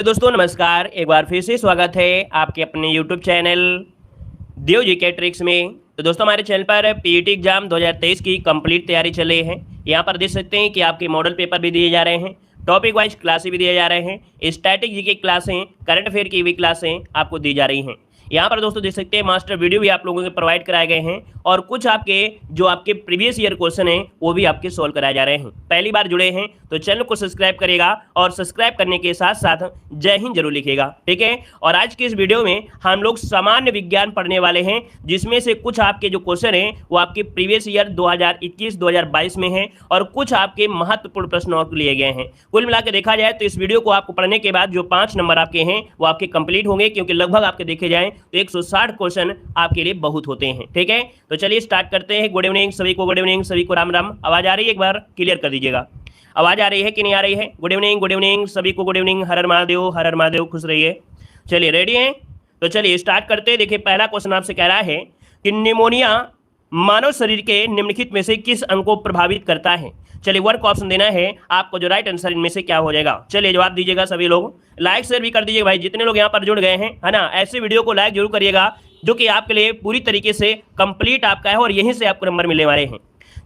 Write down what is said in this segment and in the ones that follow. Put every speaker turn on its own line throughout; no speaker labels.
तो दोस्तों नमस्कार, एक बार फिर से स्वागत है आपके अपने यूट्यूब चैनल देव जी के ट्रिक्स में। तो दोस्तों हमारे चैनल पर पीईटी एग्जाम 2023 की कंप्लीट तैयारी चल रही है। यहाँ पर देख सकते हैं कि आपके मॉडल पेपर भी दिए जा रहे हैं, टॉपिक वाइज क्लासें भी दिए जा रहे हैं, स्टैटिक जी की क्लासें, करंट अफेयर की भी क्लासें आपको दी जा रही हैं। यहाँ पर दोस्तों देख सकते हैं मास्टर वीडियो भी आप लोगों को प्रोवाइड कराए गए हैं और कुछ आपके प्रीवियस ईयर क्वेश्चन हैं वो भी आपके सॉल्व कराए जा रहे हैं। पहली बार जुड़े हैं तो चैनल को सब्सक्राइब करेगा और सब्सक्राइब करने के साथ साथ जय हिंद जरूर लिखेगा, ठीक है। और आज के इस वीडियो में हम लोग सामान्य विज्ञान पढ़ने वाले हैं, जिसमें से कुछ आपके जो क्वेश्चन हैं वो आपके प्रीवियस ईयर 2021-2022 में हैं और कुछ आपके महत्वपूर्ण प्रश्न और लिए गए हैं। कुल मिलाकर देखा जाए तो इस वीडियो को आपको पढ़ने के बाद जो 5 नंबर आपके हैं वो आपके कंप्लीट होंगे, क्योंकि लगभग आपके देखे जाएं तो 160 क्वेश्चन आपके लिए बहुत होते हैं, ठीक है। तो चलिए स्टार्ट करते हैं। गुड इवनिंग सभी को, गुड इवनिंग सभी को, राम राम। आवाज आ रही है? एक बार क्लियर कर दीजिएगा, आवाज आ रही है कि नहीं आ रही है? गुड इवनिंग सभी को, गुड इवनिंग। हर हर महादेव, हर हर महादेव, खुश रहिए। चलिए रेडी हैं तो चलिए स्टार्ट करते हैं। देखिए पहला क्वेश्चन आपसे कह रहा है कि निमोनिया मानव शरीर के निम्नलिखित में से किस अंग को प्रभावित करता है। चलिए वर्क ऑप्शन देना है आपको, जो राइट आंसर इनमें से क्या हो जाएगा। चलिए जवाब दीजिएगा सभी लोग, लाइक शेयर भी कर दीजिएगा भाई, जितने लोग यहाँ पर जुड़ गए हैं, है ना। ऐसे वीडियो को लाइक जरूर करिएगा जो कि आपके लिए पूरी तरीके से कंप्लीट आपका है और यहीं से आपको नंबर मिलने वाले हैं।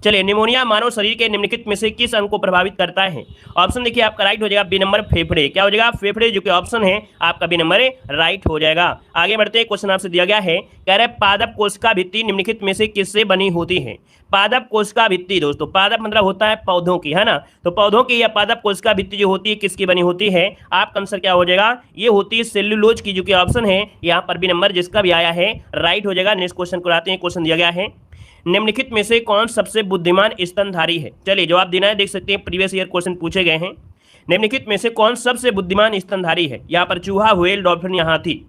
चलिए निमोनिया मानव शरीर के निम्नलिखित में से किस अंग को प्रभावित करता है। ऑप्शन देखिए आपका राइट हो जाएगा बी नंबर, फेफड़े। क्या हो जाएगा? फेफड़े, जो कि ऑप्शन है आपका बी नंबर राइट हो जाएगा। आगे बढ़ते हैं, क्वेश्चन आपसे दिया गया है, कह रहे पादप कोशिका भित्ति निम्नलिखित में से किससे बनी होती है। पादप कोशिका भित्ति, दोस्तों पादप मतलब होता है पौधों की, है ना। तो पौधों की या पादप कोशिका भित्ति जो होती है किसकी बनी होती है? आपका आंसर क्या हो जाएगा? ये होती है सेल्यूलोज की, जो कि ऑप्शन है यहाँ पर बी नंबर जिसका भी आया है राइट हो जाएगा। नेक्स्ट क्वेश्चन को आते हैं। क्वेश्चन दिया गया है, निम्नलिखित में से कौन सबसे बुद्धिमान स्तनधारी है। चलिए जवाब देना है। देख सकते हैं प्रीवियस ईयर क्वेश्चन पूछे गए हैं, निम्नलिखित में से कौन सबसे बुद्धिमान स्तनधारी है। यहाँ पर चूहा, व्हेल, डॉल्फिन या हाथी।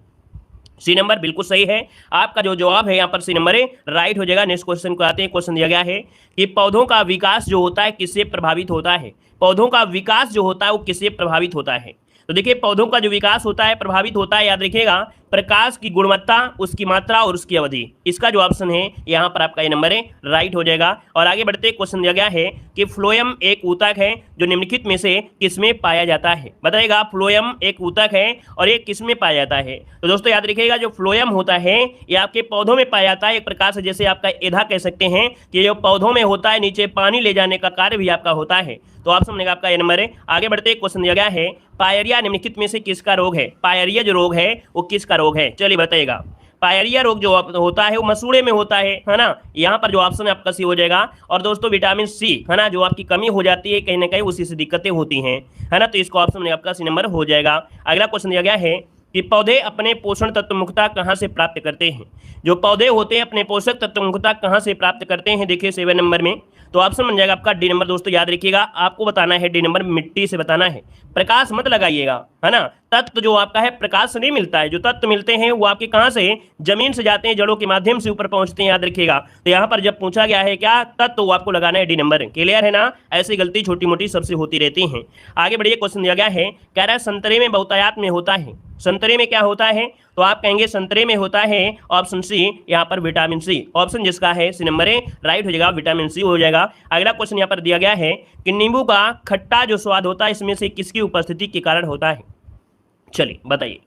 सी नंबर बिल्कुल सही है आपका जो जवाब है यहाँ पर सी नंबर राइट हो जाएगा। नेक्स्ट क्वेश्चन को आते हैं। क्वेश्चन दिया गया है कि पौधों का विकास जो होता है किससे प्रभावित होता है। पौधों का विकास जो होता है वो किससे प्रभावित होता है। तो देखिए पौधों का जो विकास होता है प्रभावित होता है, याद रखिएगा, प्रकाश की गुणवत्ता, उसकी मात्रा और उसकी अवधि। इसका जो ऑप्शन है यहाँ पर आपका ये नंबर है राइट हो जाएगा। और आगे बढ़ते क्वेश्चन दिया गया है कि फ्लोएम एक ऊतक है जो निम्नलिखित में से किसमें पाया जाता है। बताइएगा फ्लोएम एक ऊतक है और ये किसमें पाया जाता है। तो दोस्तों याद रखिएगा जो फ्लोएम होता है ये आपके पौधों में पाया जाता है। एक प्रकार से जैसे आपका एधा कह सकते हैं कि जो पौधों में होता है, नीचे पानी ले जाने का कार्य भी आपका होता है। तो ऑप्शन बनेगा आपका ये नंबर है। आगे बढ़ते क्वेश्चन दिया गया है, पायरिया निम्नलिखित में से किसका रोग है। पायरिया जो रोग है वो किसका रोग है, चलिए बताइएगा। पायरिया रोग जो होता है वो मसूड़े में होता है ना। यहाँ पर जो ऑप्शन आपका सी हो जाएगा। और दोस्तों विटामिन सी, है ना, जो आपकी कमी हो जाती है कहीं ना कहीं, उसी से दिक्कतें होती हैं, है ना। तो इसका ऑप्शन आपका सी नंबर हो जाएगा। अगला क्वेश्चन दिया गया है कि पौधे अपने पोषण तत्व मुख्यतः कहाँ से प्राप्त करते हैं। जो पौधे होते हैं अपने पोषक तत्व मुख्यतः कहाँ से प्राप्त करते हैं, देखिए 7 नंबर में। तो ऑप्शन बन जाएगा आपका डी नंबर। दोस्तों याद रखिएगा आपको बताना है डी नंबर, मिट्टी से बताना है। प्रकाश मत लगाइएगा, है ना। तत्व जो आपका है प्रकाश से नहीं मिलता है, जो तत्व मिलते हैं वो आपके कहाँ से, जमीन से जाते हैं, जड़ों के माध्यम से ऊपर पहुंचते हैं, याद रखिएगा। तो यहाँ पर जब पूछा गया है क्या तत्व, वो आपको लगाना है डी नंबर। क्लियर है ना। ऐसी गलती छोटी मोटी सबसे होती रहती हैं। आगे बढ़िए, क्वेश्चन दिया गया है, कह रहा है संतरे में बहुतायत में होता है। संतरे में क्या होता है, तो आप कहेंगे संतरे में होता है ऑप्शन सी, यहाँ पर विटामिन सी। ऑप्शन जिसका है सी नंबर राइट हो जाएगा, विटामिन सी हो जाएगा। अगला क्वेश्चन यहाँ पर दिया गया है कि नींबू का खट्टा जो स्वाद होता है इसमें से किसकी उपस्थिति के कारण होता है। चलिए बताइए,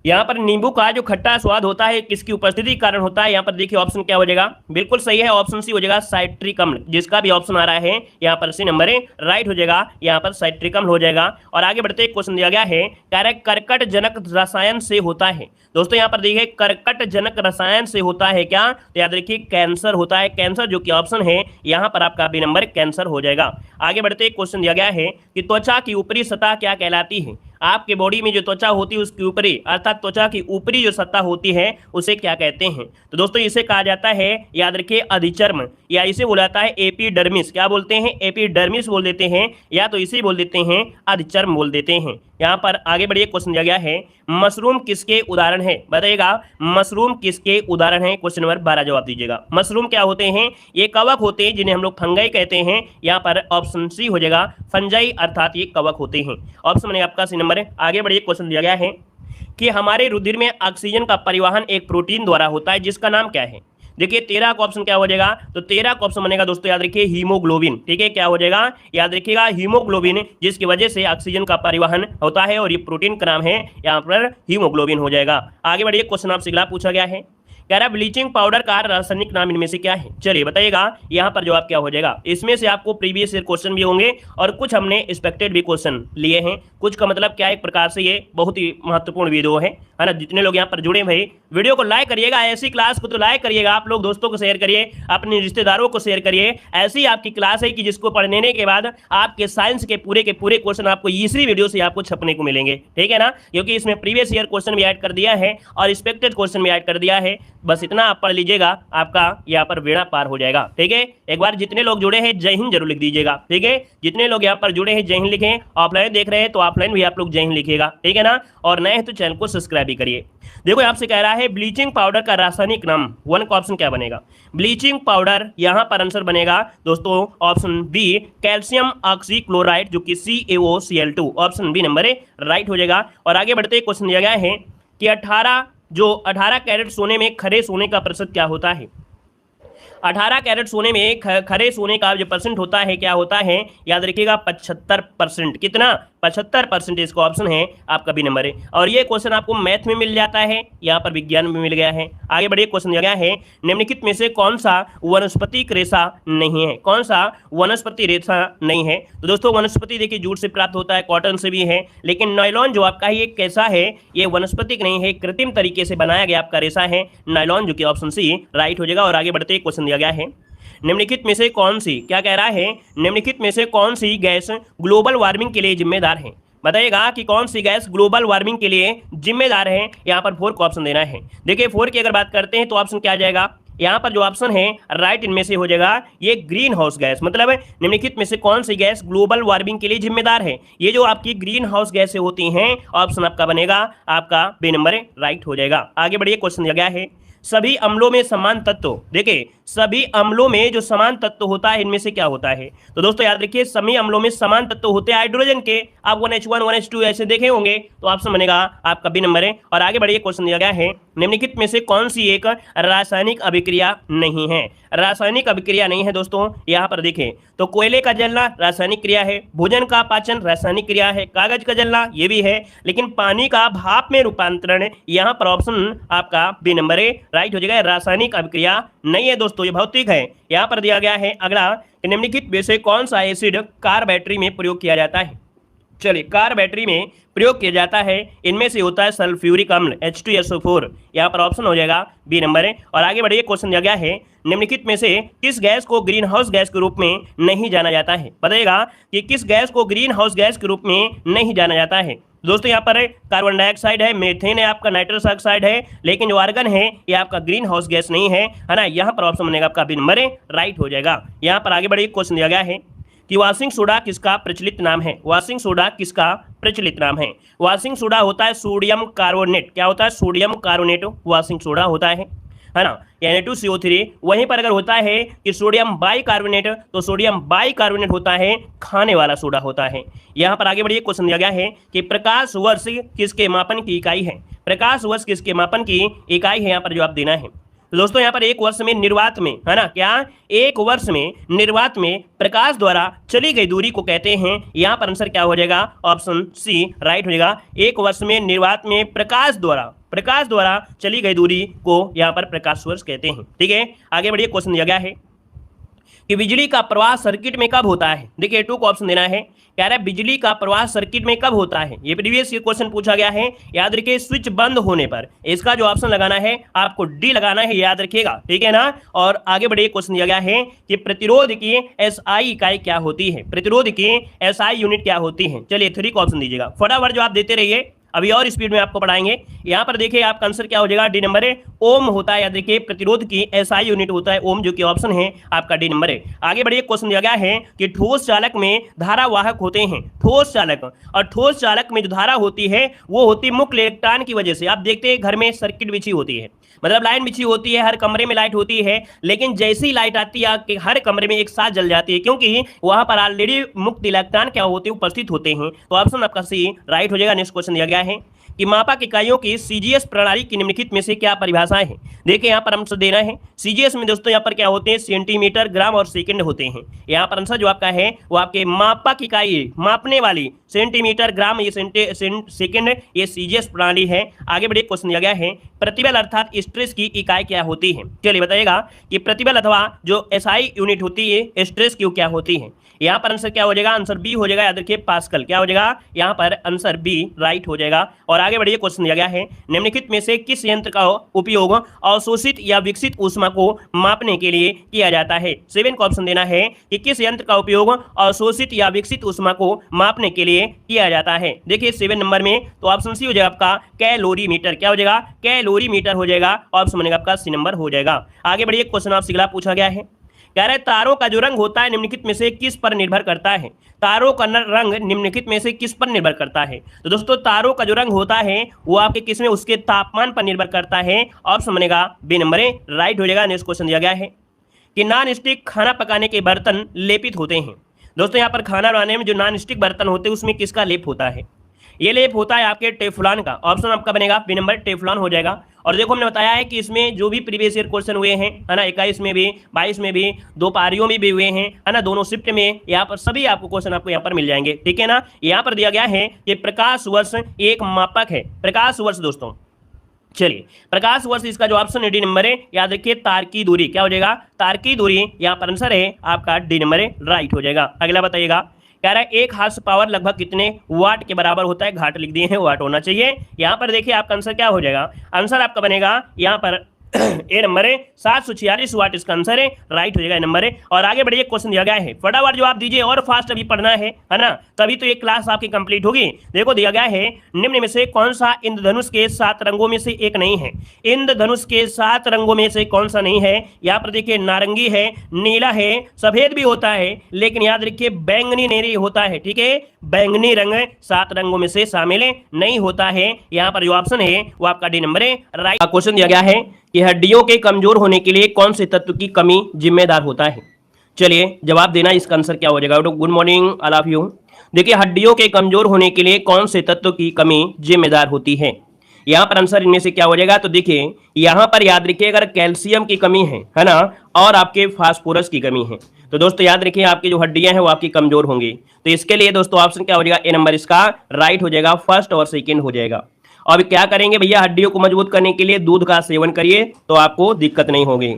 यहाँ पर नींबू का जो खट्टा स्वाद होता है किसकी उपस्थिति के कारण होता है। यहाँ पर देखिए ऑप्शन क्या हो जाएगा, बिल्कुल सही है, ऑप्शन सी हो जाएगा, साइट्रिक अम्ल। जिसका भी ऑप्शन आ रहा है यहाँ पर सी नंबर राइट हो जाएगा, यहाँ पर साइट्रिक अम्ल हो जाएगा। और आगे बढ़ते क्वेश्चन दिया गया है, कह रहा है कर्कट जनक रसायन से होता है। दोस्तों यहाँ पर देखिए कर्कट जनक रसायन से होता है क्या, तो याद रखिए कैंसर होता है। कैंसर जो कि ऑप्शन है यहाँ पर आपका बी नंबर कैंसर हो जाएगा। आगे बढ़ते क्वेश्चन दिया गया है कि त्वचा की ऊपरी सतह क्या कहलाती है। आपके बॉडी में जो त्वचा होती है उसकी ऊपरी, अर्थात त्वचा की ऊपरी जो सतह होती है उसे क्या कहते हैं। तो दोस्तों इसे कहा जाता है, याद रखिए, अधिचर्म, या इसे बोला जाता है एपिडर्मिस। क्या बोलते हैं, एपिडर्मिस बोल देते हैं, या तो इसे बोल देते हैं अधिचर्म बोल देते हैं। यहाँ पर आगे बढ़िए, क्वेश्चन दिया गया है, मशरूम किसके उदाहरण है। बताइएगा मशरूम किसके उदाहरण है। क्वेश्चन नंबर 12 जवाब दीजिएगा। मशरूम क्या होते हैं, ये कवक होते हैं जिन्हें हम लोग फंगाई कहते हैं। यहाँ पर ऑप्शन सी हो जाएगा, फंजाई, अर्थात ये कवक होते हैं। ऑप्शन बनेगा आपका सी नंबर। आगे बढ़िए, क्वेश्चन दिया गया है कि हमारे रुधिर में ऑक्सीजन का परिवहन एक प्रोटीन द्वारा होता है जिसका नाम क्या है। देखिए 13 का ऑप्शन क्या हो जाएगा, तो 13 का ऑप्शन बनेगा दोस्तों, याद रखिए हीमोग्लोबिन। ठीक है, क्या हो जाएगा, याद रखिएगा हीमोग्लोबिन, जिसकी वजह से ऑक्सीजन का परिवहन होता है और ये प्रोटीन का नाम है यहाँ पर हीमोग्लोबिन हो जाएगा। आगे बढ़िए, क्वेश्चन आपसे अगला पूछा गया है, कह रहा है ब्लीचिंग पाउडर का रासायनिक नाम इनमें से क्या है। चलिए बताइएगा, यहाँ पर जवाब क्या हो जाएगा। इसमें से आपको प्रीवियस ईयर क्वेश्चन भी होंगे और कुछ हमने एक्सपेक्टेड भी क्वेश्चन लिए हैं। कुछ का मतलब क्या, एक प्रकार से ये बहुत ही महत्वपूर्ण वीडियो है ना। जितने लोग यहाँ पर जुड़े भाई, वीडियो को लाइक करिएगा, ऐसी क्लास को तो लाइक करिएगा, आप लोग दोस्तों को शेयर करिए, अपने रिश्तेदारों को शेयर करिए। ऐसी आपकी क्लास है कि जिसको पढ़ने के बाद आपके साइंस के पूरे क्वेश्चन आपको इसी वीडियो से आपको छपने को मिलेंगे। ठीक है ना, क्योंकि इसमें प्रीवियस ईयर क्वेश्चन भी ऐड कर दिया है और एक्सपेक्टेड क्वेश्चन भी ऐड कर दिया है। बस इतना आप पढ़ लीजिएगा, आपका यहाँ पर बेड़ा पार हो जाएगा। ठीक है, एक बार जितने लोग जुड़े हैं जय हिंद जरूर लिख दीजिएगा। ठीक है, जितने लोग यहाँ पर जुड़े हैं जय हिंद लिखें, ऑफलाइन देख रहे हैं तो ऑफलाइन भी आप लोग जय हिंद लिखिएगा। ठीक है ना, और नए हैं तो चैनल को सब्सक्राइब भी करिए। देखो आपसे कह रहा है ब्लीचिंग पाउडर का रासायनिक नाम, 1 का ऑप्शन क्या बनेगा, ब्लीचिंग पाउडर। यहाँ पर आंसर बनेगा दोस्तों ऑप्शन बी, कैल्शियम ऑक्सीक्लोराइड, जो कि CaOCl2, option B number right हो जाएगा। और आगे बढ़ते क्वेश्चन दिया गया है कि 18 कैरेट सोने में खरे सोने का प्रतिशत क्या होता है। 18 कैरेट सोने में खरे सोने का जो परसेंट होता है, क्या होता है, याद रखिएगा 75%। कितना, 75% इसका ऑप्शन है आपका बी नंबर है। और ये क्वेश्चन आपको मैथ में मिल जाता है, यहाँ पर विज्ञान में मिल गया है। आगे बढ़िए, क्वेश्चन दिया गया है निम्नलिखित में से कौन सा वनस्पतिक रेशा नहीं है, कौन सा वनस्पति रेशा नहीं है। तो दोस्तों वनस्पति देखिए जूट से प्राप्त होता है, कॉटन से भी है, लेकिन नायलॉन जो आपका ये कैसा है, ये वनस्पतिक नहीं है, कृत्रिम तरीके से बनाया गया आपका रेशा है नायलॉन, जो कि ऑप्शन सी राइट हो जाएगा। और आगे बढ़ते क्वेश्चन दिया गया है निम्नलिखित में से कौन सी, क्या कह रहा है, निम्नलिखित में से कौन सी गैस ग्लोबल वार्मिंग के लिए जिम्मेदार है। बताइएगा कि कौन सी गैस ग्लोबल वार्मिंग के लिए जिम्मेदार है। यहाँ पर 4 का ऑप्शन देना है। देखिए 4 की अगर बात करते हैं तो ऑप्शन क्या आ जाएगा, यहाँ पर जो ऑप्शन है राइट इनमें से हो जाएगा ये ग्रीन हाउस गैस। मतलब निम्नलिखित में से कौन सी गैस ग्लोबल वार्मिंग के लिए जिम्मेदार है, ये जो आपकी ग्रीन हाउस गैसें होती हैं, ऑप्शन आपका बनेगा आपका बी नंबर राइट हो जाएगा। आगे बढ़िए, क्वेश्चन दिया गया है सभी अम्लों में समान तत्व। देखिए सभी अम्लों में जो समान तत्व होता है इनमें से क्या होता है। तो दोस्तों याद रखिए सभी अम्लों में समान तत्व होते हैं हाइड्रोजन के। आप 1H1 1H2 ऐसे देखे होंगे, तो ऑप्शन बनेगा आपका बी नंबर है। और आगे बढ़िए, क्वेश्चन दिया गया है निम्नलिखित में से कौन सी एक रासायनिक अभिक्रिया नहीं है। रासायनिक अभिक्रिया नहीं है दोस्तों, यहाँ पर देखें तो कोयले का जलना रासायनिक क्रिया है, भोजन का पाचन रासायनिक क्रिया है, कागज का जलना ये भी है, लेकिन पानी का भाप में रूपांतरण, यहाँ पर ऑप्शन आपका बी नंबर है राइट हो जाएगा। रासायनिक अभिक्रिया नहीं है दोस्तों, ये भौतिक है। यहाँ पर दिया गया है अगला, निम्नलिखित में से कौन सा एसिड कार बैटरी में प्रयोग किया जाता है। चलिए कार बैटरी में प्रयोग किया जाता है, इनमें से होता है सल्फ्यूरिक अम्ल H2SO4, यहाँ पर ऑप्शन हो जाएगा बी नंबर है। और आगे बढ़िए, क्वेश्चन दिया गया है निम्नलिखित में से किस गैस को ग्रीन हाउस गैस के रूप में नहीं जाना जाता है। बताइएगा कि किस गैस को ग्रीन हाउस गैस के रूप में नहीं जाना जाता है। दोस्तों यहाँ पर कार्बन डाइऑक्साइड है, मेथेन है, आपका नाइट्रस ऑक्साइड है, लेकिन जो आर्गन है ये आपका ग्रीन हाउस गैस नहीं है ना। यहाँ पर ऑप्शन बनेगा आपका बी नंबर राइट हो जाएगा। यहाँ पर आगे बढ़िए, क्वेश्चन दिया गया है कि वाशिंग सोडा किसका प्रचलित नाम है। वाशिंग सोडा किसका प्रचलित नाम है। वाशिंग सोडा होता है सोडियम कार्बोनेट। क्या होता है, सोडियम कार्बोनेट वाशिंग सोडा होता है ना, Na2CO3। वहीं पर अगर होता है कि सोडियम बाइकार्बोनेट, तो सोडियम बाइकार्बोनेट होता है खाने वाला सोडा होता है। यहाँ पर आगे बढ़िए, क्वेश्चन दिया गया है कि प्रकाश वर्ष किसके मापन की इकाई है। प्रकाश वर्ष किसके मापन की इकाई है, यहाँ पर जवाब देना है। तो दोस्तों यहाँ पर एक वर्ष में निर्वात में, है ना, क्या एक वर्ष में निर्वात में प्रकाश द्वारा चली गई दूरी को कहते हैं। यहाँ पर आंसर क्या हो जाएगा, ऑप्शन सी राइट हो जाएगा। एक वर्ष में निर्वात में प्रकाश द्वारा चली गई दूरी को यहाँ पर प्रकाश वर्ष कहते हैं। ठीक है, आगे बढ़िए, क्वेश्चन दिया गया है कि बिजली का प्रवाह सर्किट में कब होता है। देखिए 2 को ऑप्शन देना है, कह रहा है बिजली का प्रवाह सर्किट में कब होता है। ये प्रीवियस क्वेश्चन पूछा गया है, याद रखिए स्विच बंद होने पर। इसका जो ऑप्शन लगाना है आपको डी लगाना है, याद रखिएगा। ठीक है ना। और आगे बढ़िए, क्वेश्चन दिया गया है कि प्रतिरोध की एसआई इकाई क्या होती है। प्रतिरोध की एसआई यूनिट क्या होती है। चलिए 3 को ऑप्शन दीजिएगा, फटाफट जो आप देते रहिए, अभी और स्पीड में आपको पढ़ाएंगे। यहाँ पर देखिए आपका आंसर क्या हो जाएगा, डी नंबर है। ओम होता है, याद देखिए प्रतिरोध की एसआई यूनिट होता है ओम, जो कि ऑप्शन है आपका डी नंबर है। आगे बढ़िए, क्वेश्चन दिया गया है कि ठोस चालक में धारावाहक होते हैं। ठोस चालक, और ठोस चालक में जो धारा होती है वो होती है मुख्य इलेक्ट्रॉन की वजह से। आप देखते हैं घर में सर्किट बिछी होती है, मतलब लाइन बिछी होती है, हर कमरे में लाइट होती है, लेकिन जैसी ही लाइट आती है कि हर कमरे में एक साथ जल जाती है, क्योंकि वहां पर ऑलरेडी मुक्त इलेक्ट्रॉन क्या होते हैं, उपस्थित होते हैं। तो ऑप्शन आपका सी राइट हो जाएगा। नेक्स्ट क्वेश्चन दिया गया है कि मापक इकाइयों की सीजीएस प्रणाली की निम्नलिखित में से क्या परिभाषाएं हैं। देखिए यहाँ पर आंसर देना है। सीजीएस में दोस्तों यहाँ पर क्या होते हैं, सेंटीमीटर, ग्राम और सेकंड होते हैं। यहाँ पर आंसर जो आपका है वो आपके मापक इकाई, मापने वाली, सेंटीमीटर, ग्राम, ये सेकंड, ये सीजीएस प्रणाली है। आगे बढ़िए, क्वेश्चन दिया गया है प्रतिबल अर्थात स्ट्रेस की इकाई क्या होती है। चलिए बताइएगा कि प्रतिबल अथवा जो एसआई यूनिट होती है स्ट्रेस की क्या होती है। यहाँ पर आंसर क्या हो जाएगा, आंसर बी हो जाएगा। याद रखिए पास्कल। क्या हो जाएगा यहाँ पर आंसर बी राइट हो जाएगा। और आगे बढ़िए, क्वेश्चन दिया गया है निम्नलिखित में से किस यंत्र का उपयोग अवशोषित या विकसित ऊष्मा को मापने के लिए किया जाता है। 7 का ऑप्शन देना है कि किस यंत्र का उपयोग अवशोषित या विकसित ऊष्मा को मापने के लिए किया जाता है। देखिए 7 नंबर में तो ऑप्शन सी हो जाएगा आपका कैलोरीमीटर। क्या हो जाएगा, कैलोरीमीटर हो जाएगा। ऑप्शन बनेगा आपका सी नंबर हो जाएगा। आगे बढ़िए, क्वेश्चन आपसे अगला पूछा गया है, कह रहा है तारों का जो रंग होता है निम्नलिखित में से किस पर निर्भर करता है। तारों का रंग निम्नलिखित में से किस पर निर्भर करता है। तो दोस्तों तारों का जो रंग होता है वो आपके किस में, उसके तापमान पर निर्भर करता है। ऑप्शन बनेगा बी नंबर ए राइट हो जाएगा। नेक्स्ट क्वेश्चन दिया गया है कि नॉन स्टिक खाना पकाने के बर्तन लेपित होते हैं। दोस्तों यहाँ पर खाना बनाने में जो नॉन स्टिक बर्तन होते हैं उसमें किसका लेप होता है। ये लेप होता है आपके टेफ्लॉन का। ऑप्शन आपका बनेगा बी नंबर टेफ्लॉन हो जाएगा। और देखो हमने बताया है कि इसमें जो भी प्रीवियस ईयर क्वेश्चन हुए हैं है ना, 21 में भी, 22 में भी, 2 पारियों में भी हुए हैं है ना, दोनों शिफ्ट में, यहाँ पर सभी आपको क्वेश्चन आपको यहाँ पर मिल जाएंगे। ठीक है ना। यहाँ पर दिया गया है कि प्रकाश वर्ष एक मापक है। प्रकाश वर्ष दोस्तों, चलिए प्रकाश वर्ष इसका जो ऑप्शन है डी नंबर है। याद रखिए तार की दूरी। क्या हो जाएगा, तार की दूरी। यहाँ पर आंसर है आपका डी नंबर है राइट हो जाएगा। अगला बताइएगा, कह रहा है 1 हार्स पावर लगभग कितने वाट के बराबर होता है। घाट लिख दिए हैं, वाट होना चाहिए। यहाँ पर देखिए आपका आंसर क्या हो जाएगा, आंसर आपका बनेगा यहाँ पर ए नंबर है 746 वाट इसका आंसर है राइट हो जाएगा, नंबर है। और आगे बढ़िए, क्वेश्चन दिया गया है, फटाफट जवाब दीजिए और फास्ट अभी पढ़ना है ना, तभी तो ये क्लास आपकी कंप्लीट होगी। देखो दिया गया है निम्न में से कौन सा इंद्रधनुष के 7 रंगों में से एक नहीं है। इंद्रधनुष के 7 रंगों में से कौन सा नहीं है। यहाँ पर देखिए नारंगी है, नीला है, सफेद भी होता है, लेकिन याद रखिए बैंगनी नहीं होता है। ठीक है, बैंगनी रंग 7 रंगों में से शामिल नहीं होता है। यहाँ पर जो ऑप्शन है वो आपका डी नंबर है राइट। क्वेश्चन दिया गया है कि हड्डियों के कमजोर होने के लिए कौन से तत्व की कमी जिम्मेदार होता है। चलिए जवाब देना, इसका आंसर क्या हो जाएगा। Good morning all of you. देखिए हड्डियों के कमजोर होने के लिए कौन से तत्व की कमी जिम्मेदार होती है। यहाँ पर आंसर इनमें से क्या हो जाएगा। तो देखिए यहाँ पर याद रखिए अगर कैल्शियम की कमी है ना, और आपके फास्फोरस की कमी है, तो दोस्तों याद रखिए आपकी जो हड्डियां हैं वो आपकी कमजोर होंगी। तो इसके लिए दोस्तों ऑप्शन क्या हो जाएगा, ए नंबर इसका राइट हो जाएगा, फर्स्ट और सेकंड हो जाएगा। अब क्या करेंगे भैया, हड्डियों को मजबूत करने के लिए दूध का सेवन करिए तो आपको दिक्कत नहीं होगी।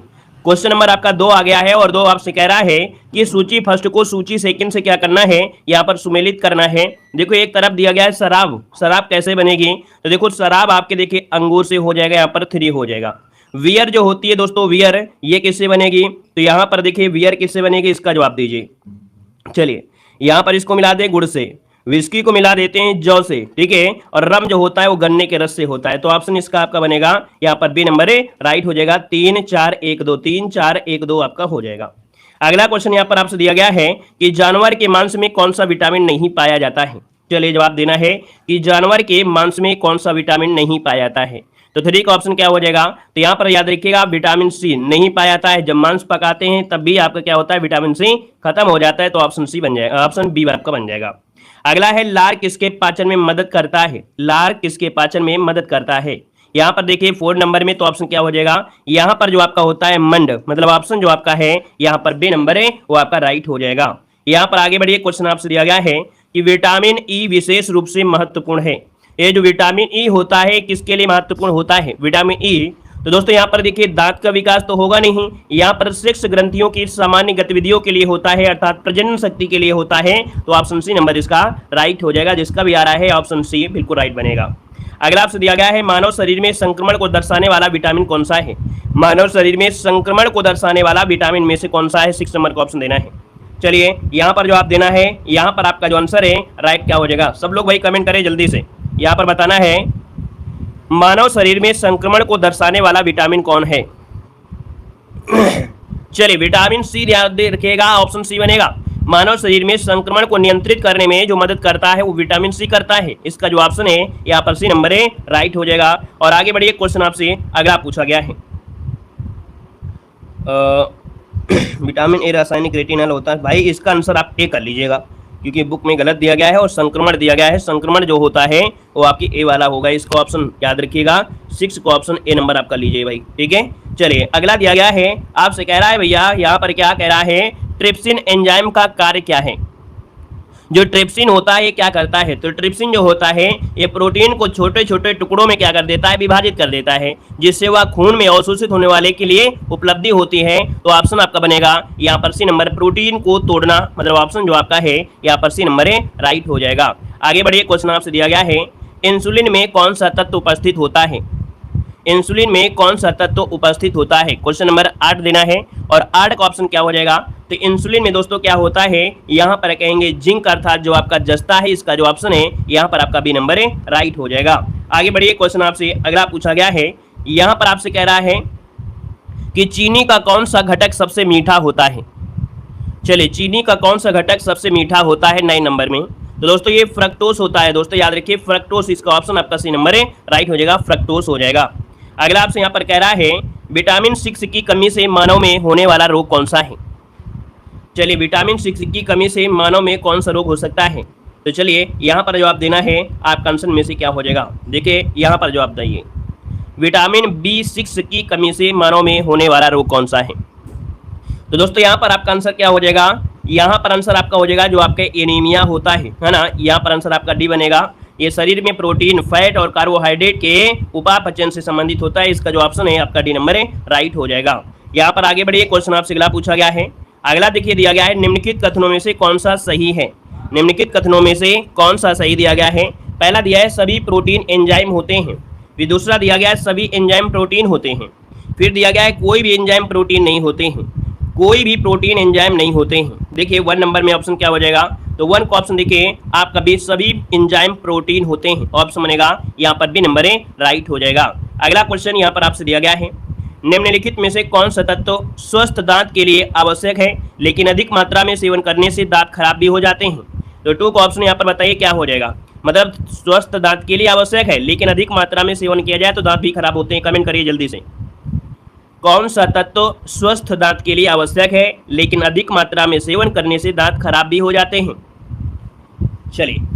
क्वेश्चन नंबर आपका 2 आ गया है और 2 आपसे कह रहा है कि सूची फर्स्ट को सूची सेकंड से क्या करना है, यहाँ पर सुमेलित करना है। देखो एक तरफ दिया गया है शराब, शराब कैसे बनेगी। तो देखो शराब आपके देखिए अंगूर से हो जाएगा, यहाँ पर 3 हो जाएगा। वियर जो होती है दोस्तों, वियर ये किससे बनेगी। तो यहाँ पर देखिए वियर किससे बनेगी, इसका जवाब दीजिए। चलिए यहाँ पर इसको मिला दें गुड़ से, विस्की को मिला देते हैं जौ से। ठीक है, और रम जो होता है वो गन्ने के रस से होता है। तो ऑप्शन इसका आपका बनेगा यहाँ पर बी नंबर है राइट हो जाएगा। 3 4 1 2, 3 4 1 2 आपका हो जाएगा। अगला क्वेश्चन यहाँ पर आपसे दिया गया है कि जानवर के मांस में कौन सा विटामिन नहीं पाया जाता है। चलिए जवाब देना है कि जानवर के मांस में कौन सा विटामिन नहीं पाया जाता है। तो 3 का ऑप्शन क्या हो जाएगा। तो यहाँ पर याद रखिएगा विटामिन सी नहीं पाया जाता है। जब मांस पकाते हैं तब भी आपका क्या होता है, विटामिन सी खत्म हो जाता है। तो ऑप्शन सी बन जाएगा, ऑप्शन बी आपका बन जाएगा। अगला है लार किसके पाचन में मदद करता है। लार किसके पाचन में मदद करता है। यहाँ पर देखिए 4 नंबर में तो ऑप्शन क्या हो जाएगा, यहाँ पर जो आपका होता है मंड, मतलब ऑप्शन जो आपका है यहाँ पर बी नंबर है वो आपका राइट हो जाएगा। यहाँ पर आगे बढ़िए, क्वेश्चन आपसे दिया गया है कि विटामिन ई विशेष रूप से महत्वपूर्ण है। ये जो विटामिन ई होता है किसके लिए महत्वपूर्ण होता है विटामिन ई। तो दोस्तों यहाँ पर देखिए दांत का विकास तो होगा नहीं, यहाँ पर सेक्स ग्रंथियों की सामान्य गतिविधियों के लिए होता है, अर्थात प्रजनन शक्ति के लिए होता है। तो ऑप्शन सी नंबर इसका राइट हो जाएगा। जिसका भी आ रहा है ऑप्शन सी बिल्कुल राइट बनेगा। अगला आपसे दिया गया है मानव शरीर में संक्रमण को दर्शाने वाला विटामिन कौन सा है। मानव शरीर में संक्रमण को दर्शाने वाला विटामिन में से कौन सा है, 6 नंबर का ऑप्शन देना है। चलिए यहाँ पर जवाब देना है, यहाँ पर आपका जो आंसर है राइट क्या हो जाएगा। सब लोग भाई कमेंट करें जल्दी से। यहाँ पर बताना है मानव शरीर में संक्रमण को दर्शाने वाला विटामिन कौन है। चलिए विटामिन सी याद रखिएगा, ऑप्शन सी बनेगा। मानव शरीर में संक्रमण को नियंत्रित करने में जो मदद करता है वो विटामिन सी करता है। इसका जो ऑप्शन है यहाँ पर सी नंबर है राइट हो जाएगा। और आगे बढ़िए, क्वेश्चन आपसे अगला पूछा गया है विटामिन ए रासायनिक रेटिनल होता है। भाई इसका आंसर आप ए कर लीजिएगा, क्योंकि बुक में गलत दिया गया है और संक्रमण दिया गया है। संक्रमण जो होता है वो आपकी ए वाला होगा। इसका ऑप्शन याद रखिएगा, 6 को ऑप्शन ए नंबर आपका लीजिए भाई, ठीक है। चलिए अगला दिया गया है, आपसे कह रहा है भैया यहाँ पर क्या कह रहा है, ट्रिप्सिन एंजाइम का कार्य क्या है। जो ट्रिप्सिन होता है ये क्या करता है, तो ट्रिप्सिन जो होता है ये प्रोटीन को छोटे छोटे टुकड़ों में क्या कर देता है, विभाजित कर देता है, जिससे वह खून में अवशोषित होने वाले के लिए उपलब्धि होती है। तो ऑप्शन आपका बनेगा यहाँ पर सी नंबर, प्रोटीन को तोड़ना, मतलब ऑप्शन जो आपका है यहाँ पर सी नंबर राइट हो जाएगा। आगे बढ़िए, क्वेश्चन आपसे दिया गया है, इंसुलिन में कौन सा तत्व उपस्थित होता है। इंसुलिन में कौन सा तत्व उपस्थित होता है, क्वेश्चन नंबर 8 देना है और 8 का ऑप्शन क्या हो जाएगा। तो इंसुलिन में दोस्तों क्या होता है, यहाँ पर कहेंगे जिंक, अर्थात जो आपका जस्ता है, इसका जो ऑप्शन है यहाँ पर आपका बी नंबर राइट हो जाएगा। आगे बढ़िए, क्वेश्चन आपसे अगला पूछा गया है, यहाँ पर आपसे कह रहा है कि चीनी का कौन सा घटक सबसे मीठा होता है। चलिए, चीनी का कौन सा घटक सबसे मीठा होता है 9 नंबर में, तो दोस्तों ये फ्रक्टोस होता है। दोस्तों याद रखिए फ्रक्टोस, इसका ऑप्शन आपका सी नंबर राइट हो जाएगा, फ्रक्टोस हो जाएगा। अगला आपसे यहाँ पर कह रहा है, विटामिन 6 की कमी से मानव में होने वाला रोग कौन सा है। चलिए, विटामिन 6 की कमी से मानव में कौन सा रोग हो सकता है, तो चलिए यहाँ पर जवाब देना है आपका आंसर में से क्या हो जाएगा। देखिए यहाँ पर जवाब दिए, विटामिन B6 की कमी से मानव में होने वाला रोग कौन सा है। तो दोस्तों यहाँ पर आपका आंसर क्या हो जाएगा, यहाँ पर आंसर आपका हो जाएगा जो आपके एनीमिया होता है ना, यहाँ पर आंसर आपका डी बनेगा। ये शरीर में प्रोटीन, फैट और कार्बोहाइड्रेट के उपापचयन से संबंधित होता है, इसका जो ऑप्शन है आपका डी नंबर राइट हो जाएगा। यहाँ पर आगे बढ़िए, क्वेश्चन आपसे अगला पूछा गया है। अगला देखिए दिया गया है, निम्नलिखित कथनों में से कौन सा सही है। निम्नलिखित कथनों में से कौन सा सही दिया गया है। पहला दिया है सभी प्रोटीन एंजाइम होते हैं, फिर दूसरा दिया गया है सभी एंजाइम प्रोटीन होते हैं, फिर दिया गया है कोई भी एंजाइम प्रोटीन नहीं होते हैं, कोई भी प्रोटीन एंजाइम नहीं होते हैं। देखिए 1 नंबर में ऑप्शन क्या हो जाएगा, तो 1 का ऑप्शन देखिए आपका भी सभी एंजाइम प्रोटीन होते हैं, ऑप्शन बनेगा यहाँ पर भी नंबर राइट हो जाएगा। अगला क्वेश्चन यहाँ पर आपसे दिया गया है, निम्नलिखित में से कौन सा तत्व स्वस्थ दांत के लिए आवश्यक है लेकिन अधिक मात्रा में सेवन करने से दांत खराब भी हो जाते हैं। तो 2 का ऑप्शन यहाँ पर बताइए क्या हो जाएगा, मतलब स्वस्थ दांत के लिए आवश्यक है लेकिन अधिक मात्रा में सेवन किया जाए तो दांत भी खराब होते हैं। कमेंट करिए जल्दी से, कौन सा तत्व स्वस्थ दांत के लिए आवश्यक है लेकिन अधिक मात्रा में सेवन करने से दांत खराब भी हो जाते हैं। चलिए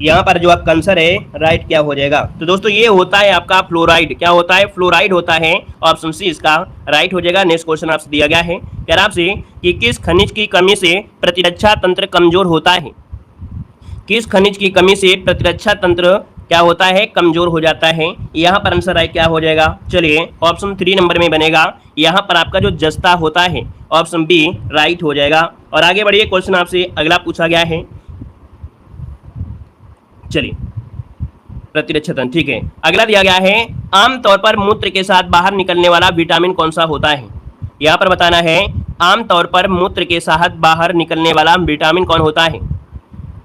यहाँ पर जो आपका आंसर है राइट क्या हो जाएगा, तो दोस्तों ये होता है आपका फ्लोराइड। क्या होता है, फ्लोराइड होता है, ऑप्शन सी इसका राइट हो जाएगा। नेक्स्ट क्वेश्चन आपसे दिया गया है, कह रहा आपसे कि किस खनिज की कमी से प्रतिरक्षा तंत्र कमजोर होता है। किस खनिज की कमी से प्रतिरक्षा तंत्र क्या होता है, कमजोर हो जाता है। यहाँ पर आंसर राइट क्या हो जाएगा, चलिए ऑप्शन 3 नंबर में बनेगा, यहाँ पर आपका जो जस्ता होता है, ऑप्शन बी राइट हो जाएगा। और आगे बढ़िए, क्वेश्चन आपसे अगला पूछा गया है, चलिए प्रतिरक्षा तंत्र, ठीक है। अगला दिया गया है, आमतौर पर मूत्र के साथ बाहर निकलने वाला विटामिन कौन सा होता है। यहाँ पर बताना है, आमतौर पर मूत्र के साथ बाहर निकलने वाला विटामिन कौन होता है।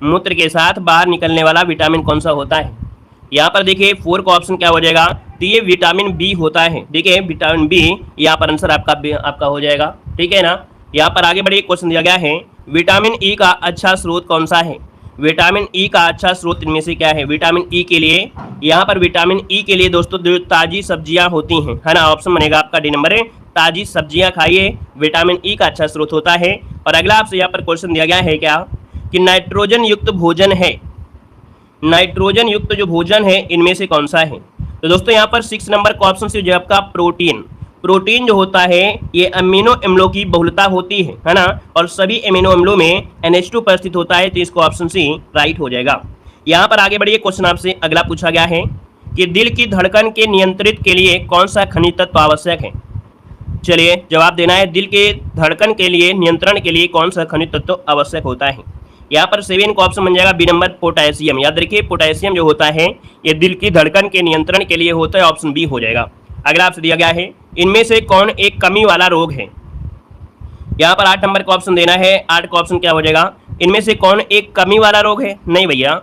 मूत्र के साथ बाहर निकलने वाला विटामिन कौन सा होता है। यहाँ पर देखिए 4 का ऑप्शन क्या हो जाएगा, तो ये विटामिन बी होता है। देखिए विटामिन बी, यहाँ पर आंसर आपका हो जाएगा, ठीक है ना। यहाँ पर आगे बढ़िए, क्वेश्चन दिया गया है, विटामिन ई का अच्छा स्रोत कौन सा है। विटामिन ई का अच्छा स्रोत इनमें से क्या है। विटामिन ई के लिए, यहाँ पर विटामिन ई के लिए दोस्तों जो ताज़ी सब्जियां होती हैं, है ना, ऑप्शन बनेगा आपका डी नंबर है, ताज़ी सब्जियां खाइए, विटामिन ई का अच्छा स्रोत होता है। और अगला आपसे यहाँ पर क्वेश्चन दिया गया है क्या, कि नाइट्रोजन युक्त भोजन है, नाइट्रोजन युक्त जो भोजन है इनमें से कौन सा है। तो दोस्तों यहाँ पर 6 नंबर का ऑप्शन से जो आपका प्रोटीन, प्रोटीन जो होता है ये अमीनो अम्लों की बहुलता होती है ना, और सभी अमीनो अम्लों में NH2 उपस्थित होता है, तो इसको ऑप्शन सी राइट हो जाएगा। यहाँ पर आगे बढ़िए, क्वेश्चन आपसे अगला पूछा गया है कि दिल की धड़कन के नियंत्रित के लिए कौन सा खनिज तत्व आवश्यक है। चलिए जवाब देना है, दिल के धड़कन के लिए नियंत्रण के लिए कौन सा खनिज तत्व आवश्यक होता है। यहाँ पर 7 का ऑप्शन बन जाएगा बी नंबर, पोटेशियम। याद रखिए पोटेशियम जो होता है ये दिल की धड़कन के नियंत्रण के लिए होता है, ऑप्शन बी हो जाएगा। अगला आपसे दिया गया है, इनमें से कौन एक कमी वाला रोग है। यहाँ पर 8 नंबर का ऑप्शन देना है, 8 का ऑप्शन क्या हो जाएगा, इनमें से कौन एक कमी वाला रोग है। नहीं भैया,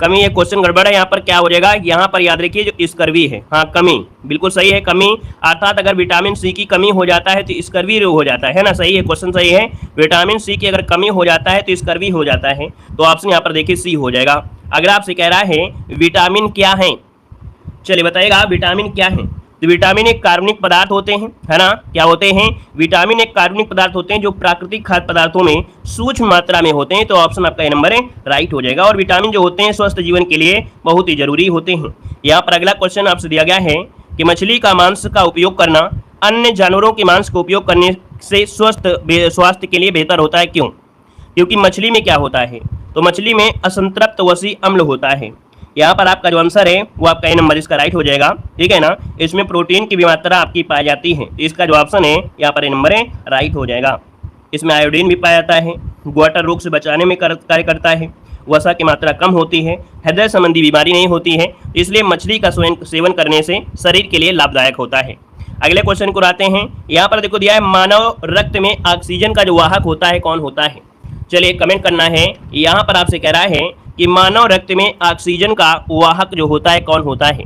कमी, ये क्वेश्चन गड़बड़ है। यहाँ पर क्या हो जाएगा, यहाँ पर याद रखिए जो स्कर्वी है, हाँ कमी बिल्कुल सही है, कमी अर्थात अगर विटामिन सी की कमी हो जाता है तो स्कर्वी रोग हो जाता है ना, सही है, क्वेश्चन सही है। विटामिन सी की अगर कमी हो जाता है तो स्कर्वी हो जाता है, तो ऑप्शन यहाँ पर देखिए सी हो जाएगा। अगर आपसे कह रहा है विटामिन क्या है, चलिए बताइएगा विटामिन क्या है। तो विटामिन एक कार्बनिक पदार्थ होते हैं, है ना, क्या होते हैं, विटामिन एक कार्बनिक पदार्थ होते हैं जो प्राकृतिक खाद्य पदार्थों में सूक्ष्म मात्रा में होते हैं। तो ऑप्शन आपका ए नंबर है राइट हो जाएगा। और विटामिन जो होते हैं स्वस्थ जीवन के लिए बहुत ही जरूरी होते हैं। यहाँ पर अगला क्वेश्चन आपसे दिया गया है कि मछली का मांस का उपयोग करना अन्य जानवरों के मांस को उपयोग करने से स्वास्थ्य के लिए बेहतर होता है, क्यों? क्योंकि मछली में क्या होता है, तो मछली में असंतृप्त वसी अम्ल होता है। यहाँ पर आपका जो आंसर है वो आपका ए नंबर इसका राइट हो जाएगा, ठीक है ना। इसमें प्रोटीन की भी मात्रा आपकी पाई जाती है, तो इसका जो ऑप्शन है यहाँ पर ए नंबर है राइट हो जाएगा। इसमें आयोडीन भी पाया जाता है, ग्वाटर रोग से बचाने में कार्य करता है, वसा की मात्रा कम होती है, हृदय संबंधी बीमारी नहीं होती है, इसलिए मछली का सेवन करने से शरीर के लिए लाभदायक होता है। अगले क्वेश्चन को आते हैं। यहाँ पर देखो दिया है मानव रक्त में ऑक्सीजन का जो वाहक होता है कौन होता है? चलिए कमेंट करना है। यहाँ पर आपसे कह रहा है कि मानव रक्त में ऑक्सीजन का वाहक जो होता है कौन होता है?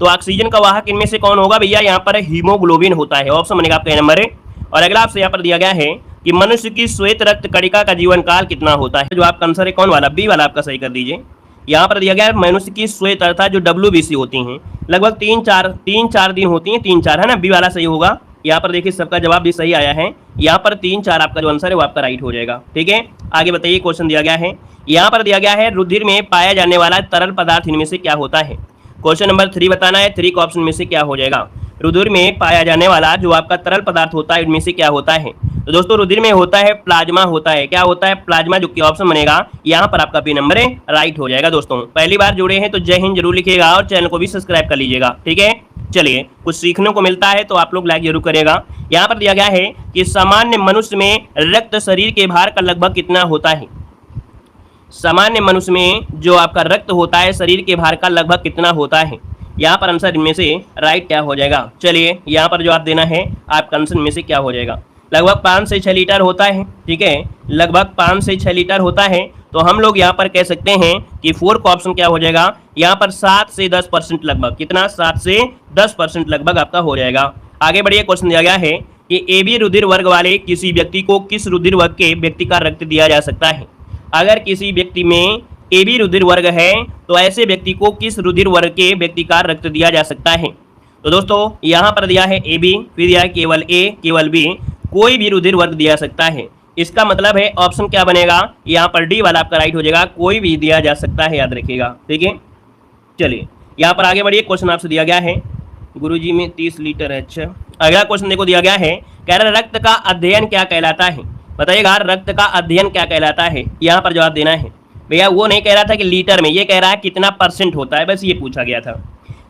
तो ऑक्सीजन का वाहक इनमें से कौन होगा भैया? यहाँ पर हीमोग्लोबिन होता है, ऑप्शन बनेगा आपका ए नंबर है। और अगला आपसे यहाँ पर दिया गया है कि मनुष्य की श्वेत रक्त कणिका का जीवन काल कितना होता है? जो आपका आंसर है कौन वाला? बी वाला आपका सही कर दीजिए। यहाँ पर दिया गया है मनुष्य की श्वेत अर्थात जो WBC होती हैं लगभग 3-4 दिन होती हैं, 3-4 है ना, बी वाला सही होगा। यहाँ पर देखिए सबका जवाब भी सही आया है, यहाँ पर 3-4 आपका जो आंसर है वो आपका राइट हो जाएगा, ठीक है। आगे बताइए क्वेश्चन दिया गया है। यहाँ पर दिया गया है रुधिर में पाया जाने वाला तरल पदार्थ इनमें से क्या होता है? क्वेश्चन नंबर 3 बताना है। 3 का ऑप्शन में से क्या हो जाएगा? रुधिर में पाया जाने वाला जो आपका तरल पदार्थ होता है इनमें से क्या होता है? तो दोस्तों रुधिर में होता है प्लाज्मा होता है। क्या होता है? प्लाज्मा, जो कि ऑप्शन बनेगा यहाँ पर आपका बी नंबर है राइट हो जाएगा। दोस्तों पहली बार जुड़े हैं तो जय हिंद जरूर लिखिएगा और चैनल को भी सब्सक्राइब कर लीजिएगा, ठीक है। चलिए कुछ सीखने को मिलता है तो आप लोग लाइक जरूर करेगा। यहाँ पर दिया गया है कि सामान्य मनुष्य में रक्त शरीर के भार का लगभग कितना होता है? सामान्य मनुष्य में जो आपका रक्त होता है शरीर के भार का लगभग कितना होता है? यहाँ पर आंसर इनमें से राइट क्या हो जाएगा? चलिए यहाँ पर जो आप देना है आपका आंसर इनमें से क्या हो जाएगा? लगभग 5 से 6 लीटर होता है, ठीक है, लगभग 5 से 6 लीटर होता है। तो हम लोग यहाँ पर कह सकते हैं कि 4 का ऑप्शन क्या हो जाएगा? यहाँ पर 7 से 10% लगभग, कितना? 7 से 10% लगभग आपका हो जाएगा। आगे बढ़िए, क्वेश्चन दिया गया है कि AB रुधिर वर्ग वाले किसी व्यक्ति को किस रुधिर वर्ग के व्यक्ति का रक्त दिया जा सकता है? अगर किसी व्यक्ति में AB रुधिर वर्ग है तो ऐसे व्यक्ति को किस रुधिर वर्ग के व्यक्ति का रक्त दिया जा सकता है? तो दोस्तों यहाँ पर दिया है AB, फिर दिया है केवल A केवल B, कोई भी रुधिर वर्ग दिया सकता है। इसका मतलब है ऑप्शन क्या बनेगा? यहाँ पर डी वाला आपका राइट हो जाएगा, कोई भी दिया जा सकता है, याद रखिएगा, ठीक है। चलिए यहाँ पर आगे बढ़िए, क्वेश्चन आपसे दिया गया है गुरुजी में 30 लीटर है। अच्छा अगला क्वेश्चन देखो दिया गया है, कह रहा रक्त का अध्ययन क्या कहलाता है? बताइएगा रक्त का अध्ययन क्या कहलाता है? यहाँ पर जवाब देना है भैया। वो नहीं कह रहा था कि लीटर में, ये कह रहा है कितना % होता है, बस ये पूछा गया था।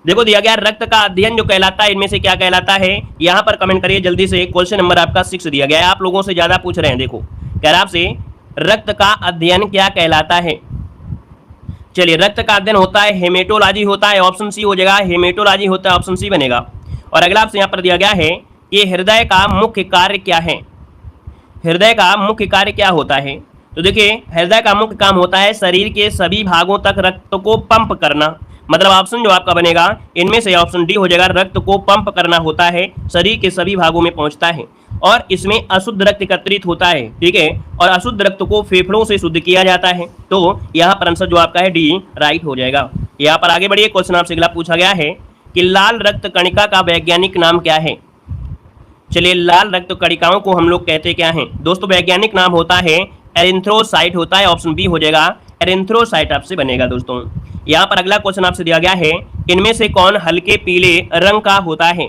देखो दिया गया रक्त का अध्ययन जो कहलाता है इनमें से क्या कहलाता है? यहाँ पर कमेंट करिए जल्दी से। क्वेश्चन नंबर आपका 6 दिया गया है, आप लोगों से ज्यादा पूछ रहे हैं। देखो कह रहा आपसे रक्त का अध्ययन क्या कहलाता है? चलिए रक्त का अध्ययन होता है हेमेटोलॉजी होता है, ऑप्शन सी हो जाएगा, हेमेटोलॉजी होता है, ऑप्शन सी बनेगा। और अगला आपसे यहाँ पर दिया गया है कि हृदय का मुख्य कार्य क्या है? हृदय का मुख्य कार्य क्या होता है? तो देखिए हृदय का मुख्य काम होता है शरीर के सभी भागों तक रक्त को पंप करना। मतलब ऑप्शन जो आपका बनेगा इनमें से ऑप्शन डी हो जाएगा, रक्त को पंप करना होता है, शरीर के सभी भागों में पहुंचता है और इसमें अशुद्ध रक्त एकत्रित होता है, ठीक है। और अशुद्ध रक्त को फेफड़ों से शुद्ध किया जाता है। तो यहाँ पर आंसर जो आपका है डी राइट हो जाएगा। यहाँ पर आगे बढ़िए, क्वेश्चन आपसे अगला पूछा गया है कि लाल रक्त कणिका का वैज्ञानिक नाम क्या है? चलिए लाल रक्त कणिकाओं को हम लोग कहते क्या हैं? दोस्तों वैज्ञानिक नाम होता है एरिथ्रोसाइट होता है, ऑप्शन बी हो जाएगा, एरिथ्रोसाइट आपसे बनेगा। दोस्तों यहाँ पर अगला क्वेश्चन आपसे दिया गया है, इनमें से कौन हल्के पीले रंग का होता है?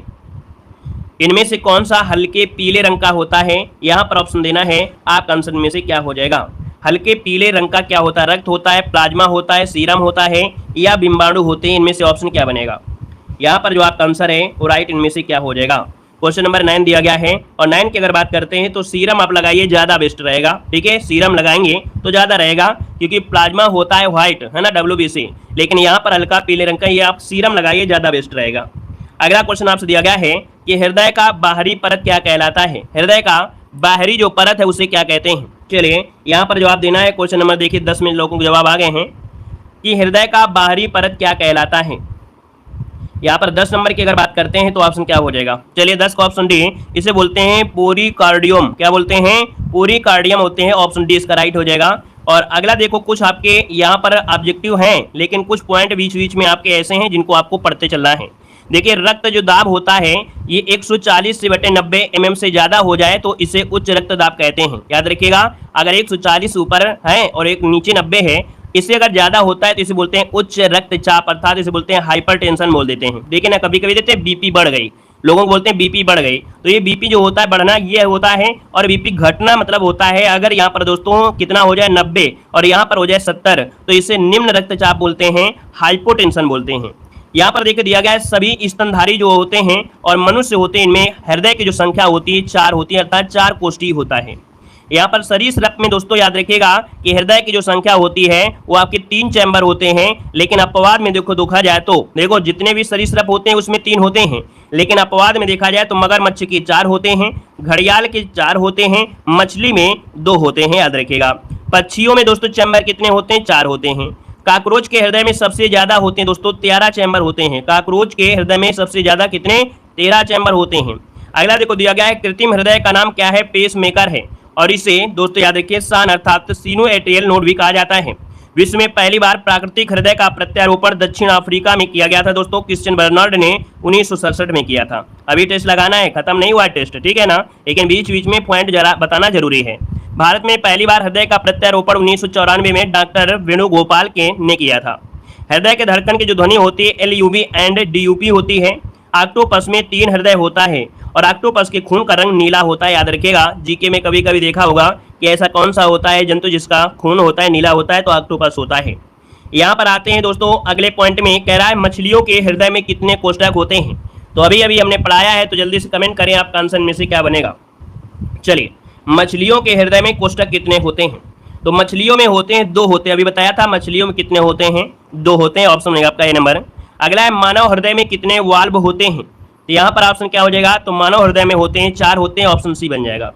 इनमें से कौन सा हल्के पीले रंग का होता है? यहाँ पर ऑप्शन देना है, आपका आंसर में से क्या हो जाएगा? हल्के पीले रंग का क्या होता है? रक्त होता है, प्लाज्मा होता है, सीरम होता है या बिंबाणु होते हैं? इनमें से ऑप्शन क्या बनेगा? यहाँ पर जो आपका आंसर है वो राइट इनमें से क्या हो जाएगा? क्वेश्चन नंबर 9 दिया गया है और 9 की अगर बात करते हैं तो सीरम आप लगाइए, ज़्यादा बेस्ट रहेगा, ठीक है। सीरम लगाएंगे तो ज़्यादा रहेगा क्योंकि प्लाज्मा होता है व्हाइट, है ना, WBC, लेकिन यहाँ पर हल्का पीले रंग का, ये आप सीरम लगाइए, ज़्यादा बेस्ट रहेगा। अगला क्वेश्चन आपसे दिया गया है कि हृदय का बाहरी परत क्या कहलाता है? हृदय का बाहरी जो परत है उसे क्या कहते हैं? चलिए यहाँ पर जवाब देना है। क्वेश्चन नंबर देखिए 10 में लोगों को जवाब आ गए हैं कि हृदय का बाहरी परत क्या कहलाता है। यहाँ पर 10 नंबर की अगर बात करते हैं तो ऑप्शन क्या हो जाएगा? चलिए 10 का ऑप्शन डी, इसे बोलते हैं पोरिकार्डियम। क्या बोलते हैं? पोरिकार्डियम होते हैं, ऑप्शन डी इसका राइट हो जाएगा। और अगला देखो, कुछ आपके यहाँ पर ऑब्जेक्टिव हैं लेकिन कुछ पॉइंट बीच बीच में आपके ऐसे हैं जिनको आपको पढ़ते चलना है। देखिए रक्त जो दाब होता है ये 140/90 mm से ज्यादा हो जाए तो इसे उच्च रक्तदाब कहते हैं। याद रखिएगा, अगर 140 ऊपर है और एक नीचे 90 है, इससे अगर ज्यादा होता है तो इसे बोलते हैं उच्च रक्तचाप, अर्थात इसे बोलते हैं हाइपरटेंशन बोल देते हैं। देखिए ना, कभी कभी देते हैं बीपी बढ़ गई, लोगों को बोलते हैं बीपी बढ़ गई, तो ये बीपी जो होता है बढ़ना ये होता है, और बीपी घटना मतलब होता है अगर यहाँ पर दोस्तों कितना हो जाए 90 और यहाँ पर हो जाए 70, तो इसे निम्न रक्तचाप बोलते हैं, हाइपोटेंशन बोलते हैं। यहाँ पर देखिए दिया गया है सभी स्तनधारी जो होते हैं और मनुष्य होते हैं, इनमें हृदय की जो संख्या होती है 4 होती है, अर्थात 4 कोष्ठी होता है। यहाँ पर सरीसृप में दोस्तों याद रखिएगा कि हृदय की जो संख्या होती है वो आपके 3 चैम्बर होते हैं, लेकिन अपवाद में देखा जाए तो देखो जितने भी सरीसृप होते हैं उसमें 3 होते हैं, लेकिन अपवाद में देखा जाए तो मगरमच्छ के 4 होते हैं, घड़ियाल के 4 होते हैं, मछली में 2 होते हैं। याद रखिएगा, पक्षियों में दोस्तों चैम्बर कितने होते हैं? 4 होते हैं। काकरोच के हृदय में सबसे ज्यादा होते हैं दोस्तों 13 चैम्बर होते हैं। काकरोच के हृदय में सबसे ज्यादा कितने? 13 चैम्बर होते हैं। अगला देखो दिया गया है कृत्रिम हृदय का नाम क्या है? पेस मेकर है, और इसे दोस्तों याद रखिए सान अर्थात सिनुएट्रियल नोड भी कहा जाता है। विश्व में पहली बार प्राकृतिक हृदय का प्रत्यारोपण दक्षिण अफ्रीका में किया गया था दोस्तों, क्रिश्चियन बर्नार्ड ने 1967 में किया था। अभी टेस्ट लगाना है, खत्म नहीं हुआ टेस्ट, ठीक है ना, लेकिन बीच बीच में पॉइंट जरा बताना जरूरी है। भारत में पहली बार हृदय का प्रत्यारोपण 1994 में डॉक्टर वेणुगोपाल के ने किया था। हृदय के धड़कन की जो ध्वनि होती है LUB एंड DUP होती है। ऑक्टोपस में 3 हृदय होता है और ऑक्टोपस के खून का रंग नीला होता है। याद रखिएगा, जीके में कभी कभी देखा होगा कि ऐसा कौन सा होता है जंतु जिसका खून होता है नीला होता है, तो ऑक्टोपस होता है। यहाँ पर आते हैं दोस्तों अगले पॉइंट में, कह रहा है मछलियों के हृदय में कितने कोष्ठक होते हैं? तो अभी अभी हमने पढ़ाया है, तो जल्दी से कमेंट करें आपका आंसर में से क्या बनेगा। चलिए, मछलियों के हृदय में कोष्ठक कितने होते हैं? तो मछलियों में होते हैं 2 होते हैं, अभी बताया था मछलियों में कितने होते हैं? 2 होते हैं, ऑप्शन बनेगा आपका ए नंबर। अगला है मानव हृदय में कितने वाल्व होते हैं? तो यहाँ पर ऑप्शन क्या हो जाएगा? तो मानव हृदय में होते हैं 4 होते हैं, ऑप्शन सी बन जाएगा।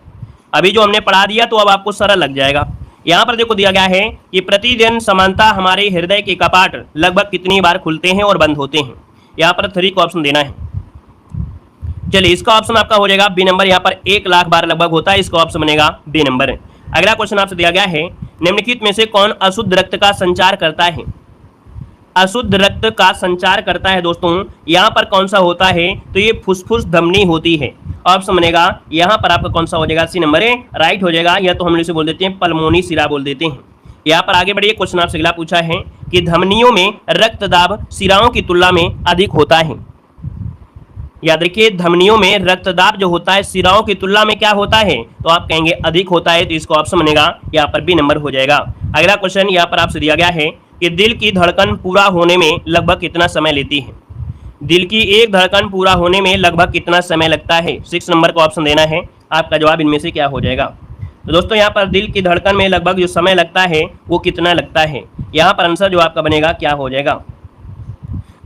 अभी जो हमने पढ़ा दिया तो अब आपको सरल लग जाएगा। यहाँ पर देखो दिया गया है कि प्रतिदिन समानता हमारे हृदय के कपाट लगभग कितनी बार खुलते हैं और बंद होते हैं? यहाँ पर 3 को ऑप्शन देना है। चलिए, इसका ऑप्शन आपका हो जाएगा बी नंबर, यहाँ पर 1 लाख बार लगभग होता है, इसका ऑप्शन बनेगा बी नंबर। अगला क्वेश्चन आपसे दिया गया है, निम्नलिखित में से कौन अशुद्ध रक्त का संचार करता है? अशुद्ध रक्त का संचार करता है दोस्तों, यहाँ पर कौन सा होता है? तो ये फुसफुस धमनी होती है। ऑप्शन बनेगा यहाँ पर आपका कौन सा हो जाएगा? सी नंबर है, राइट हो जाएगा, या तो हम इसे बोल देते हैं पल्मोनी सिरा बोल देते हैं। यहाँ पर आगे बढ़िए, क्वेश्चन आपसे अगला पूछा है कि धमनियों में रक्तदाब सिराओं की तुलना में अधिक होता है। याद रखिए, धमनियों में रक्तदाब जो होता है सिराओं की तुलना में क्या होता है? तो आप कहेंगे अधिक होता है, तो इसका ऑप्शन बनेगा यहाँ पर बी नंबर हो जाएगा। अगला क्वेश्चन यहाँ पर आपसे दिया गया है कि दिल की धड़कन पूरा होने में लगभग कितना समय लेती है? दिल की एक धड़कन पूरा होने में लगभग कितना समय लगता है? 6 नंबर का ऑप्शन देना है, आपका जवाब इनमें से क्या हो जाएगा? तो दोस्तों यहाँ पर दिल की धड़कन में लगभग जो समय लगता है वो कितना लगता है? यहाँ पर आंसर जो आपका बनेगा क्या हो जाएगा?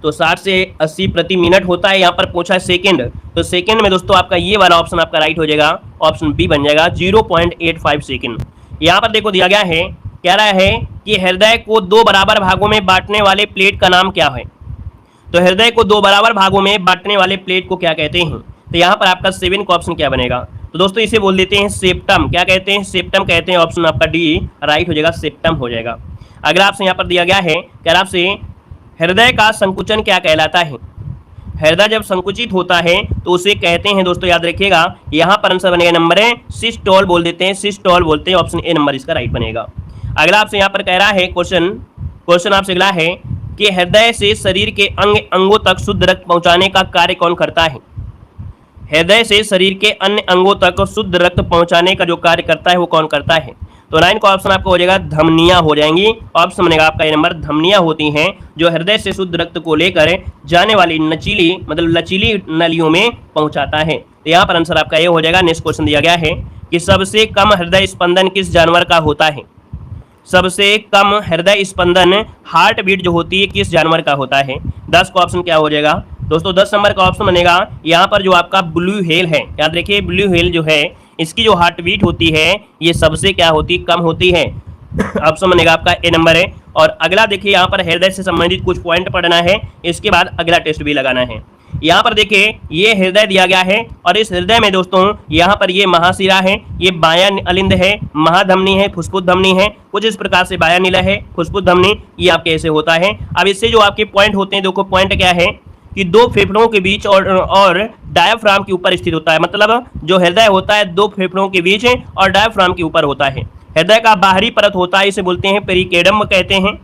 तो 60 से 80 प्रति मिनट होता है। यहाँ पर पूछा है सेकेंड, तो सेकेंड में दोस्तों आपका ये वाला ऑप्शन आपका राइट हो जाएगा, ऑप्शन बी बन जाएगा 0.85 सेकेंड। यहाँ पर देखो दिया गया है, कह रहा है कि हृदय को 2 बराबर भागों में बांटने वाले प्लेट का नाम क्या है? तो हृदय को 2 बराबर भागों में बांटने वाले प्लेट को क्या कहते हैं? तो यहाँ पर आपका 7 का ऑप्शन क्या बनेगा? तो दोस्तों इसे बोल देते हैं सेप्टम। क्या कहते हैं? सेप्टम कहते हैं, ऑप्शन आपका डी राइट हो जाएगा, सेप्टम हो जाएगा। अगला आपसे यहाँ पर दिया गया है, कह रहा आपसे हृदय का संकुचन क्या कहलाता है? हृदय जब संकुचित होता है तो उसे कहते हैं दोस्तों, याद रखिएगा, यहाँ पर आंसर बनेगा नंबर है सिस्टोल बोल देते हैं, सिस्टोल बोलते हैं, ऑप्शन ए नंबर इसका राइट बनेगा। अगला आपसे यहाँ पर कह रहा है क्वेश्चन आपसे अगला है कि हृदय से शरीर के अंगों तक शुद्ध रक्त पहुंचाने का कार्य कौन करता है? हृदय से शरीर के अन्य अंगों तक शुद्ध रक्त पहुंचाने का जो कार्य करता है वो कौन करता है? तो 9 का ऑप्शन आपका हो जाएगा धमनियां हो जाएंगी, ऑप्शन बनेगा आपका ये नंबर, धमनियां होती हैं जो हृदय से शुद्ध रक्त को लेकर जाने वाली लचीली नलियों में पहुंचाता है। तो यहाँ पर आंसर आपका ये हो जाएगा। नेक्स्ट क्वेश्चन दिया गया है कि सबसे कम हृदय स्पंदन किस जानवर का होता है? सबसे कम हृदय स्पंदन हार्ट बीट जो होती है किस जानवर का होता है? 10 का ऑप्शन क्या हो जाएगा दोस्तों? 10 नंबर का ऑप्शन बनेगा यहाँ पर जो आपका ब्लू व्हेल है। याद रखिए, ब्लू व्हेल जो है इसकी जो हार्ट बीट होती है ये सबसे क्या होती, कम होती है। ऑप्शन बनेगा आपका ए नंबर है। और अगला देखिए, यहाँ पर हृदय से संबंधित कुछ पॉइंट पढ़ना है, इसके बाद अगला टेस्ट भी लगाना है। यहाँ पर देखिए ये हृदय दिया गया है और इस हृदय में दोस्तों यहाँ पर ये महाशिरा है, ये बायां अलिंद है, महाधमनी है, फुस्फुस धमनी है, कुछ इस प्रकार से बायां नीला है, फुस्फुस धमनी, ये आपके ऐसे होता है। अब इससे जो आपके पॉइंट होते हैं, देखो पॉइंट क्या है कि दो फेफड़ों के बीच और डायफ्राम के ऊपर स्थित होता है। मतलब जो हृदय होता है दो फेफड़ों के बीच और डायफ्राम के ऊपर होता है। हृदय का बाहरी परत होता है, इसे बोलते हैं पेरिकेडम कहते हैं।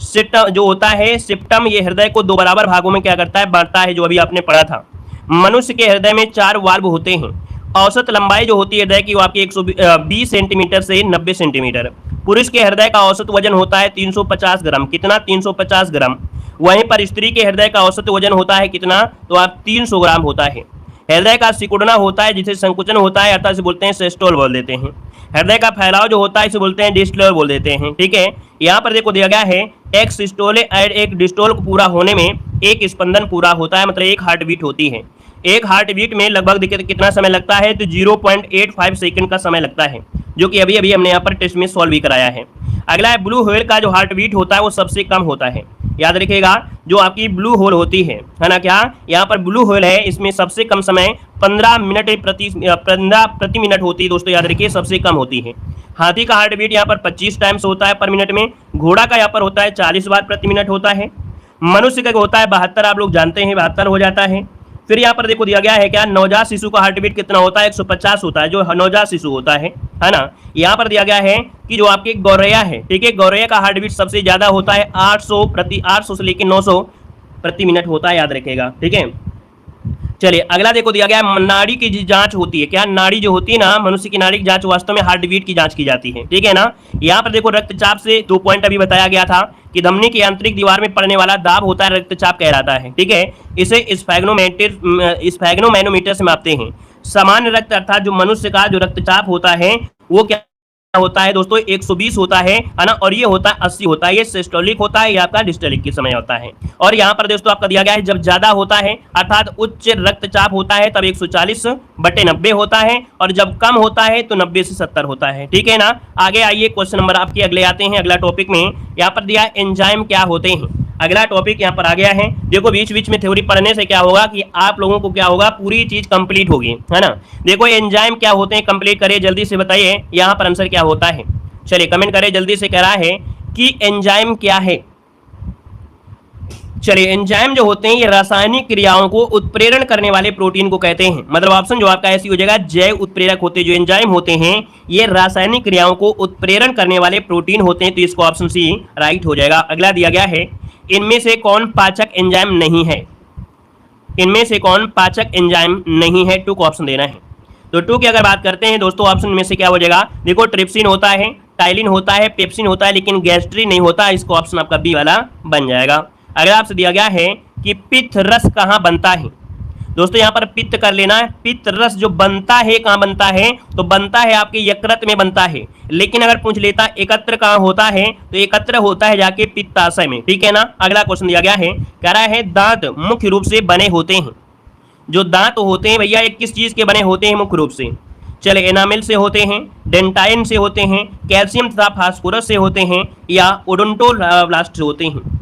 सिप्टम जो होता है, सिप्टम, ये हृदय को दो बराबर भागों में क्या करता है, बांटता है, जो अभी आपने पढ़ा था। मनुष्य के हृदय में 4 वाल्व होते हैं। औसत लंबाई जो होती है हृदय की वो आपकी 120 सेंटीमीटर से 90 सेंटीमीटर। पुरुष के हृदय का औसत वजन होता है 350 ग्राम। कितना? 350 ग्राम। वहीं पर स्त्री के हृदय का औसत वजन होता है कितना? तो आप 300 ग्राम होता है। हृदय का सिकुड़ना होता है, जिसे संकुचन होता है, अर्थात इसे बोलते हैं सिस्टोल बोल देते हैं। हृदय का फैलाव जो होता है इसे बोलते हैं डिस्टोल बोल देते हैं। ठीक है, यहाँ पर देखो दिया गया है एक सिस्टोल और एक डिस्टोल को पूरा होने में एक स्पंदन पूरा होता है, मतलब एक हार्ट बीट होती है। एक हार्ट बीट में लगभग देखिए कितना समय लगता है, तो 0.85 सेकंड का समय लगता है, जो कि अभी अभी हमने यहाँ पर टेस्ट में सॉल्व भी कराया है। अगला है ब्लू व्हेल का जो हार्ट बीट होता है वो सबसे कम होता है। याद रखिएगा, जो आपकी ब्लू होल होती है ना, क्या यहाँ पर ब्लू होल है, इसमें सबसे कम समय 15 प्रति मिनट होती है दोस्तों। याद रखिए सबसे कम होती है। हाथी का हार्ट बीट यहाँ पर 25 टाइम्स होता है पर मिनट में। घोड़ा का यहाँ पर होता है 40 बार प्रति मिनट होता है। मनुष्य का होता है 72, आप लोग जानते हैं 72 हो जाता है। फिर यहाँ पर देखो दिया गया है क्या, नवजात शिशु का हार्ट बीट कितना होता है, 150 होता है, जो नवजात शिशु होता है ना। यहाँ पर दिया गया है कि जो आपके गौरैया है, ठीक है, गौरैया का हार्ट बीट सबसे ज्यादा होता है 800 से लेकर 900 प्रति मिनट होता है, याद रखेगा। ठीक है, चलिए अगला देखो दिया गया है नाड़ी की जांच होती है। क्या? नाड़ी जो होती है ना, मनुष्य की नाड़ी की जांच वास्तव में हार्ट बीट की जांच की जाती है। ठीक है ना। यहाँ पर देखो रक्तचाप से 2 पॉइंट अभी बताया गया था कि धमनी की आंतरिक दीवार में पड़ने वाला दाब होता है रक्तचाप कहलाता है। ठीक है, इसे स्फैग्नोमैनोमीटर से मापते हैं। सामान्य रक्त अर्थात जो मनुष्य का जो रक्तचाप होता है वो क्या होता है दोस्तों, 120 होता है ना, और ये होता है 80 होता है। ये सिस्टोलिक होता है, ये आपका डिस्टोलिक के समय होता है। और यहाँ पर दोस्तों आपका दिया गया है जब ज्यादा होता है अर्थात उच्च रक्तचाप होता है तब 140/90 होता है, और जब कम होता है तो 90 से 70 होता है। ठीक है ना। आगे आइए क्वेश्चन नंबर आपके अगले आते हैं। अगला टॉपिक में यहाँ पर दिया एंजाइम क्या होते हैं। अगला टॉपिक यहाँ पर आ गया है। देखो बीच बीच में थ्योरी पढ़ने से क्या होगा कि आप लोगों को क्या होगा, पूरी चीज कंप्लीट होगी, है ना। देखो एंजाइम क्या होते हैं, कंप्लीट करिए जल्दी से, बताइए यहाँ पर आंसर क्या होता है। चलिए कमेंट करें जल्दी से। कह रहा है कि एंजाइम क्या है। चलिए एंजाइम जो होते हैं ये रासायनिक क्रियाओं को उत्प्रेरण करने वाले प्रोटीन को कहते हैं। मतलब ऑप्शन जो आपका ऐसी हो जाएगा, जैव उत्प्रेरक होते हैं। जो एंजाइम होते हैं ये रासायनिक क्रियाओं को उत्प्रेरण करने वाले प्रोटीन होते हैं, तो इसको ऑप्शन सी राइट हो जाएगा। अगला दिया गया है इनमें से कौन पाचक एंजाइम नहीं है। इनमें से कौन पाचक एंजाइम नहीं है, 2 को ऑप्शन देना है। तो 2 की अगर बात करते हैं दोस्तों, ऑप्शन में से क्या हो जाएगा, देखो ट्रिप्सिन होता है, टाइलिन होता है, पेप्सिन होता है, लेकिन गैस्ट्रिन नहीं होता। इसको ऑप्शन आपका बी वाला बन जाएगा। अगर आपसे दिया गया है कि पित्त रस कहाँ बनता है, दोस्तों यहाँ पर पित्त कर लेना है। पित्त रस जो बनता है कहाँ बनता है, तो बनता है आपके यकृत में बनता है। लेकिन अगर पूछ लेता एकत्र कहाँ होता है, तो एकत्र होता है जाके पित्ताशय में। ठीक है ना। अगला क्वेश्चन दिया गया है, कह रहा है दांत मुख्य रूप से बने होते हैं। जो दांत होते हैं भैया ये किस चीज के बने होते हैं मुख्य रूप से। चले एनामिल से होते हैं, डेंटाइन से होते हैं, कैल्शियम तथा फास्फोरस से होते हैं, या ओडोंटोब्लास्ट से होते हैं।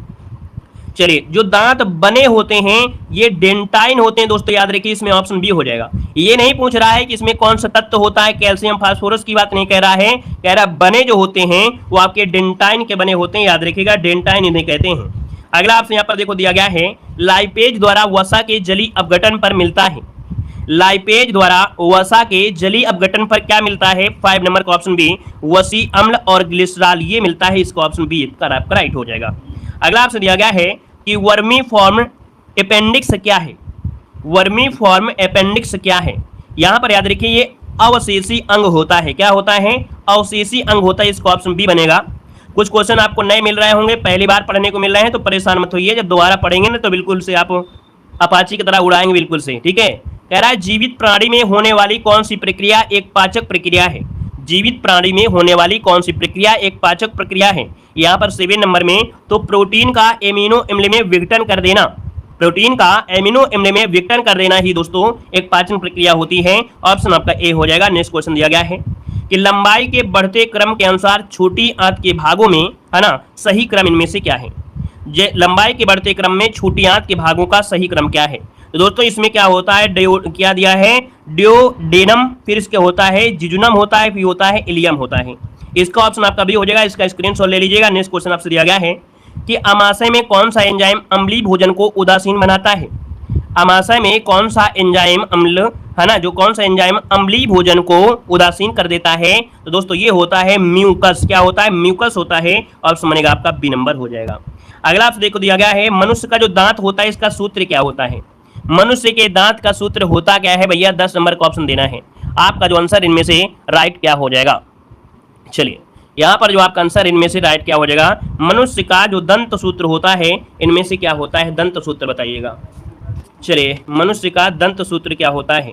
चलिए जो दांत बने होते हैं ये डेंटाइन होते हैं दोस्तों, याद रखिए इसमें ऑप्शन बी हो जाएगा। ये नहीं पूछ रहा है कि इसमें कौन सा तत्व होता है, कैल्शियम फास्फोरस की बात नहीं कह रहा है, कह रहा बने जो होते हैं वो आपके डेंटाइन के बने होते हैं, याद रखिएगा डेंटाइन इन्हें कहते हैं। अगला आपसे यहाँ पर देखो दिया गया है लाइपेज द्वारा वसा के जलीय अपघटन पर मिलता है। लाइपेज द्वारा वसा के जलीय अपघटन पर क्या मिलता है, 5 नंबर का ऑप्शन बी वसी अम्ल और ग्लिसरॉल ये मिलता है। इसको ऑप्शन बी आपका राइट हो जाएगा। अगला आपसे दिया गया है कि वर्मी फॉर्म अपेंडिक्स क्या है। वर्मी फॉर्म अपेंडिक्स क्या है, यहाँ पर याद रखिए ये अवशेषी अंग होता है। क्या होता है, अवशेषी अंग होता है। इसको ऑप्शन बी बनेगा। कुछ क्वेश्चन आपको नए मिल रहे होंगे, पहली बार पढ़ने को मिल रहे हैं तो परेशान मत होइए, जब दोबारा पढ़ेंगे ना तो बिल्कुल से आप अपाची की तरह उड़ाएंगे बिल्कुल से। ठीक है, कह रहा है जीवित प्राणी में होने वाली कौन सी प्रक्रिया एक पाचक प्रक्रिया है। जीवित प्राणी में होने वाली कौन सी प्रक्रिया एक पाचक प्रक्रिया है, यहाँ पर 7 नंबर में तो प्रोटीन का एमिनो अम्ल में विघटन कर देना। प्रोटीन का एमिनो अम्ल में विघटन कर देना ही दोस्तों एक पाचन प्रक्रिया होती है। ऑप्शन आपका ए हो जाएगा। नेक्स्ट क्वेश्चन दिया गया है कि लंबाई के बढ़ते क्रम के अनुसार छोटी आंत के भागों में, है ना, सही क्रम इनमें से क्या है। लंबाई के बढ़ते क्रम में छोटी आंत के भागों का सही क्रम क्या है। तो दोस्तों इसमें क्या होता है, क्या दिया है, डियोडेनम, फिर इसके होता है जिजुनम होता है, फिर होता है इलियम होता है। इसका ऑप्शन आपका भी हो जाएगा। इसका स्क्रीनशॉट ले लीजिएगा। नेक्स्ट क्वेश्चन आपसे दिया गया है कि अमाशय में कौन सा एंजाइम अम्लीय भोजन को उदासीन बनाता है। आमाशय में कौन सा एंजाइम अम्ल है ना, जो कौन सा एंजाइम अम्लीय भोजन को उदासीन कर देता है, तो दोस्तों ये होता है म्यूकस। क्या होता है? म्यूकस होता है। ऑप्शन बनेगा आपका बी नंबर हो जाएगा। अगला आपसे देखो दिया गया है, मनुष्य का जो दांत होता है इसका सूत्र क्या होता है? मनुष्य के दांत का सूत्र होता क्या है भैया? 10 नंबर का ऑप्शन देना है। आपका जो आंसर इनमें से राइट क्या हो जाएगा? चलिए यहाँ पर जो आपका आंसर इनमें से राइट क्या हो जाएगा? मनुष्य का जो दंत सूत्र होता है इनमें से क्या होता है? दंत सूत्र बताइएगा। चलिए मनुष्य का दंत सूत्र क्या होता है?